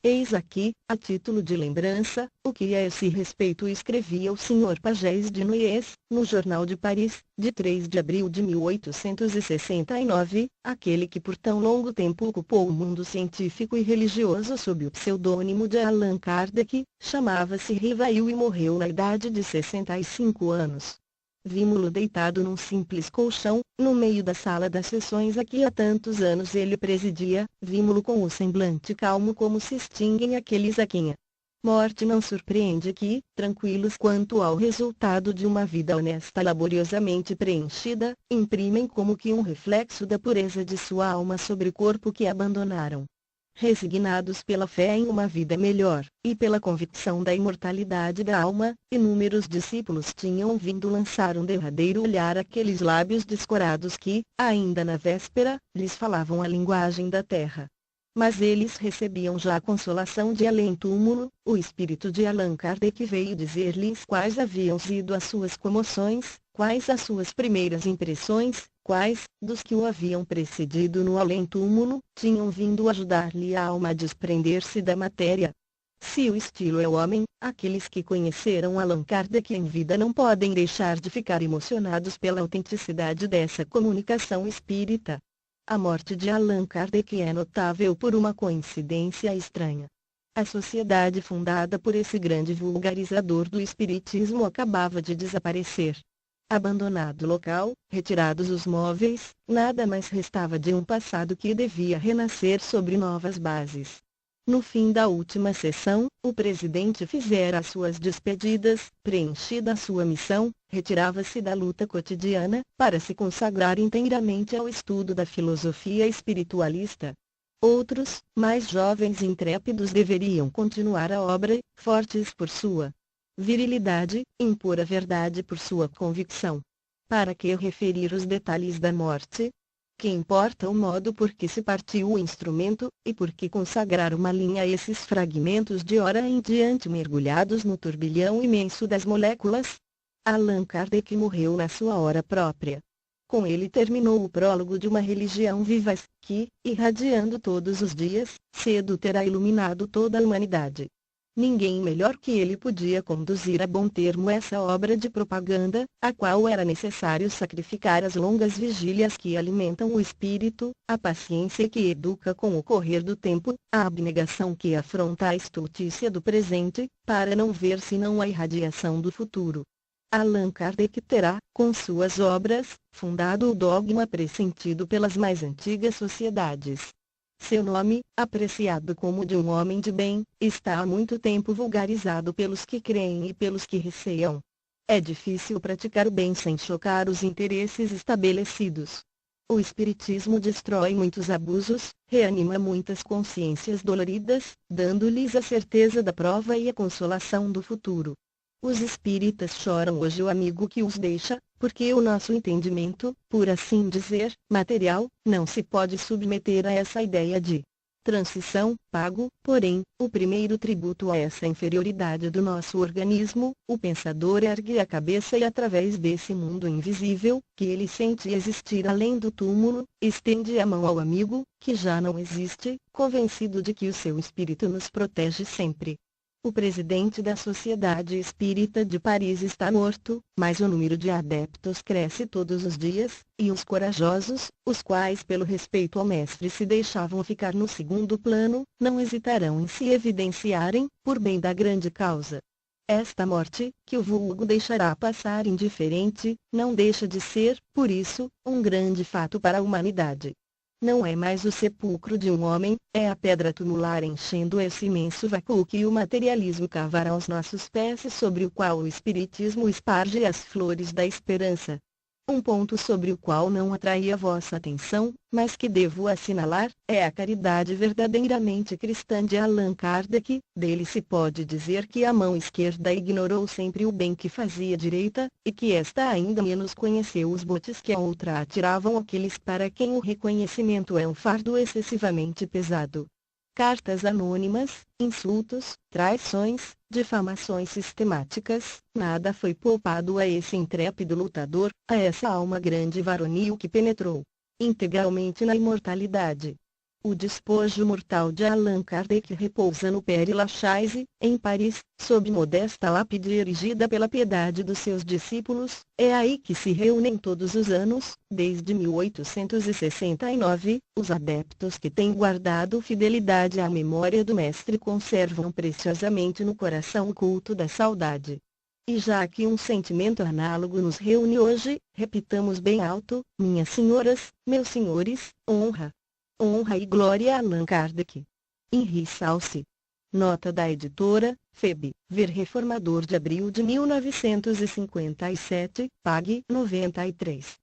Eis aqui, a título de lembrança, o que a esse respeito escrevia o Sr. Pagès de Noyes, no Jornal de Paris, de 3 de abril de 1869, aquele que por tão longo tempo ocupou o mundo científico e religioso sob o pseudônimo de Allan Kardec, chamava-se Rivail e morreu na idade de 65 anos. Vimo-lo deitado num simples colchão, no meio da sala das sessões a que há tantos anos ele presidia, vimo-lo com o semblante calmo como se extinguem aqueles a quem a morte não surpreende que, tranquilos quanto ao resultado de uma vida honesta laboriosamente preenchida, imprimem como que um reflexo da pureza de sua alma sobre o corpo que abandonaram. Resignados pela fé em uma vida melhor, e pela convicção da imortalidade da alma, inúmeros discípulos tinham vindo lançar um derradeiro olhar àqueles lábios descorados que, ainda na véspera, lhes falavam a linguagem da terra. Mas eles recebiam já a consolação de além-túmulo, o espírito de Allan Kardec veio dizer-lhes quais haviam sido as suas comoções, quais as suas primeiras impressões, quais, dos que o haviam precedido no além-túmulo, tinham vindo ajudar-lhe a alma a desprender-se da matéria. Se o estilo é o homem, aqueles que conheceram Allan Kardec em vida não podem deixar de ficar emocionados pela autenticidade dessa comunicação espírita. A morte de Allan Kardec é notável por uma coincidência estranha. A sociedade fundada por esse grande vulgarizador do espiritismo acabava de desaparecer. Abandonado o local, retirados os móveis, nada mais restava de um passado que devia renascer sobre novas bases. No fim da última sessão, o presidente fizera as suas despedidas, preenchida a sua missão, retirava-se da luta cotidiana, para se consagrar inteiramente ao estudo da filosofia espiritualista. Outros, mais jovens e intrépidos deveriam continuar a obra, fortes por sua virilidade, impor a verdade por sua convicção. Para que referir os detalhes da morte? Que importa o modo por que se partiu o instrumento, e por que consagrar uma linha a esses fragmentos de hora em diante mergulhados no turbilhão imenso das moléculas? Allan Kardec morreu na sua hora própria. Com ele terminou o prólogo de uma religião vivaz, que, irradiando todos os dias, cedo terá iluminado toda a humanidade. Ninguém melhor que ele podia conduzir a bom termo essa obra de propaganda, a qual era necessário sacrificar as longas vigílias que alimentam o espírito, a paciência que educa com o correr do tempo, a abnegação que afronta a estultícia do presente, para não ver senão a irradiação do futuro. Allan Kardec terá, com suas obras, fundado o dogma pressentido pelas mais antigas sociedades. Seu nome, apreciado como de um homem de bem, está há muito tempo vulgarizado pelos que creem e pelos que receiam. É difícil praticar o bem sem chocar os interesses estabelecidos. O espiritismo destrói muitos abusos, reanima muitas consciências doloridas, dando-lhes a certeza da prova e a consolação do futuro. Os espíritas choram hoje o amigo que os deixa, porque o nosso entendimento, por assim dizer, material, não se pode submeter a essa ideia de transição, pago, porém, o primeiro tributo a essa inferioridade do nosso organismo, o pensador ergue a cabeça e através desse mundo invisível, que ele sente existir além do túmulo, estende a mão ao amigo, que já não existe, convencido de que o seu espírito nos protege sempre. O presidente da Sociedade Espírita de Paris está morto, mas o número de adeptos cresce todos os dias, e os corajosos, os quais pelo respeito ao mestre se deixavam ficar no segundo plano, não hesitarão em se evidenciarem, por bem da grande causa. Esta morte, que o vulgo deixará passar indiferente, não deixa de ser, por isso, um grande fato para a humanidade. Não é mais o sepulcro de um homem, é a pedra tumular enchendo esse imenso vácuo que o materialismo cavará aos nossos pés e sobre o qual o espiritismo esparge as flores da esperança. Um ponto sobre o qual não atrai a vossa atenção, mas que devo assinalar, é a caridade verdadeiramente cristã de Allan Kardec. Dele se pode dizer que a mão esquerda ignorou sempre o bem que fazia a direita, e que esta ainda menos conheceu os botes que a outra atiravam àqueles para quem o reconhecimento é um fardo excessivamente pesado. Cartas anônimas, insultos, traições, difamações sistemáticas, nada foi poupado a esse intrépido lutador, a essa alma grande e varonil que penetrou integralmente na imortalidade. O despojo mortal de Allan Kardec repousa no Père Lachaise, em Paris, sob modesta lápide erigida pela piedade dos seus discípulos. É aí que se reúnem todos os anos, desde 1869, os adeptos que têm guardado fidelidade à memória do mestre conservam preciosamente no coração o culto da saudade. E já que um sentimento análogo nos reúne hoje, repitamos bem alto: minhas senhoras, meus senhores, honra. Honra e glória a Allan Kardec. Henri Salce. Nota da editora, Feb. Ver Reformador de abril de 1957, pag. 93.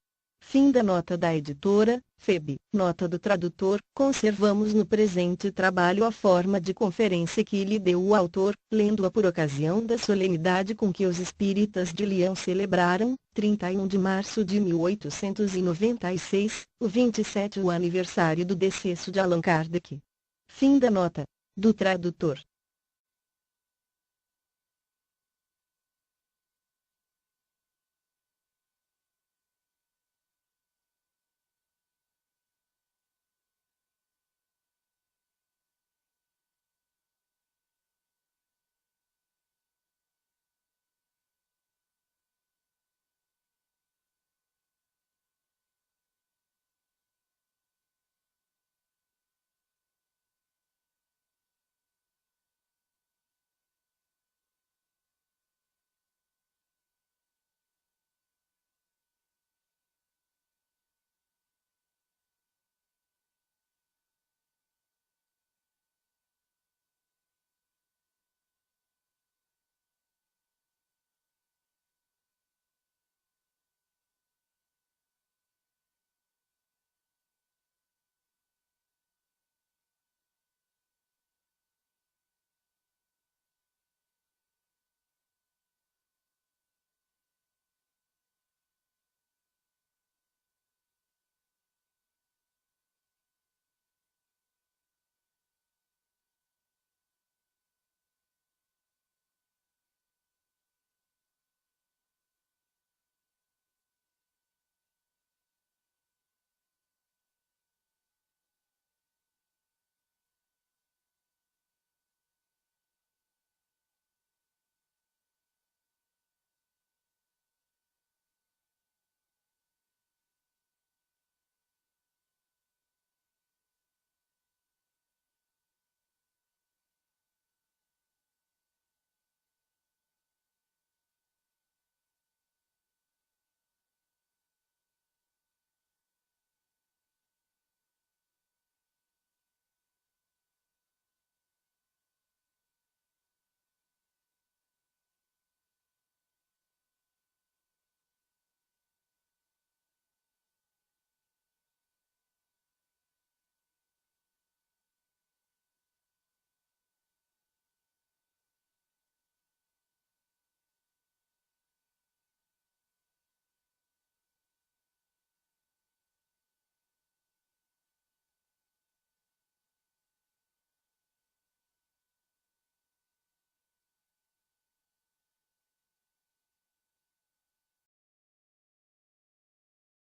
Fim da nota da editora, Feb. Nota do tradutor. Conservamos no presente trabalho a forma de conferência que lhe deu o autor, lendo-a por ocasião da solenidade com que os espíritas de Lyon celebraram, 31 de março de 1896, o 27º aniversário do decesso de Allan Kardec. Fim da nota do tradutor.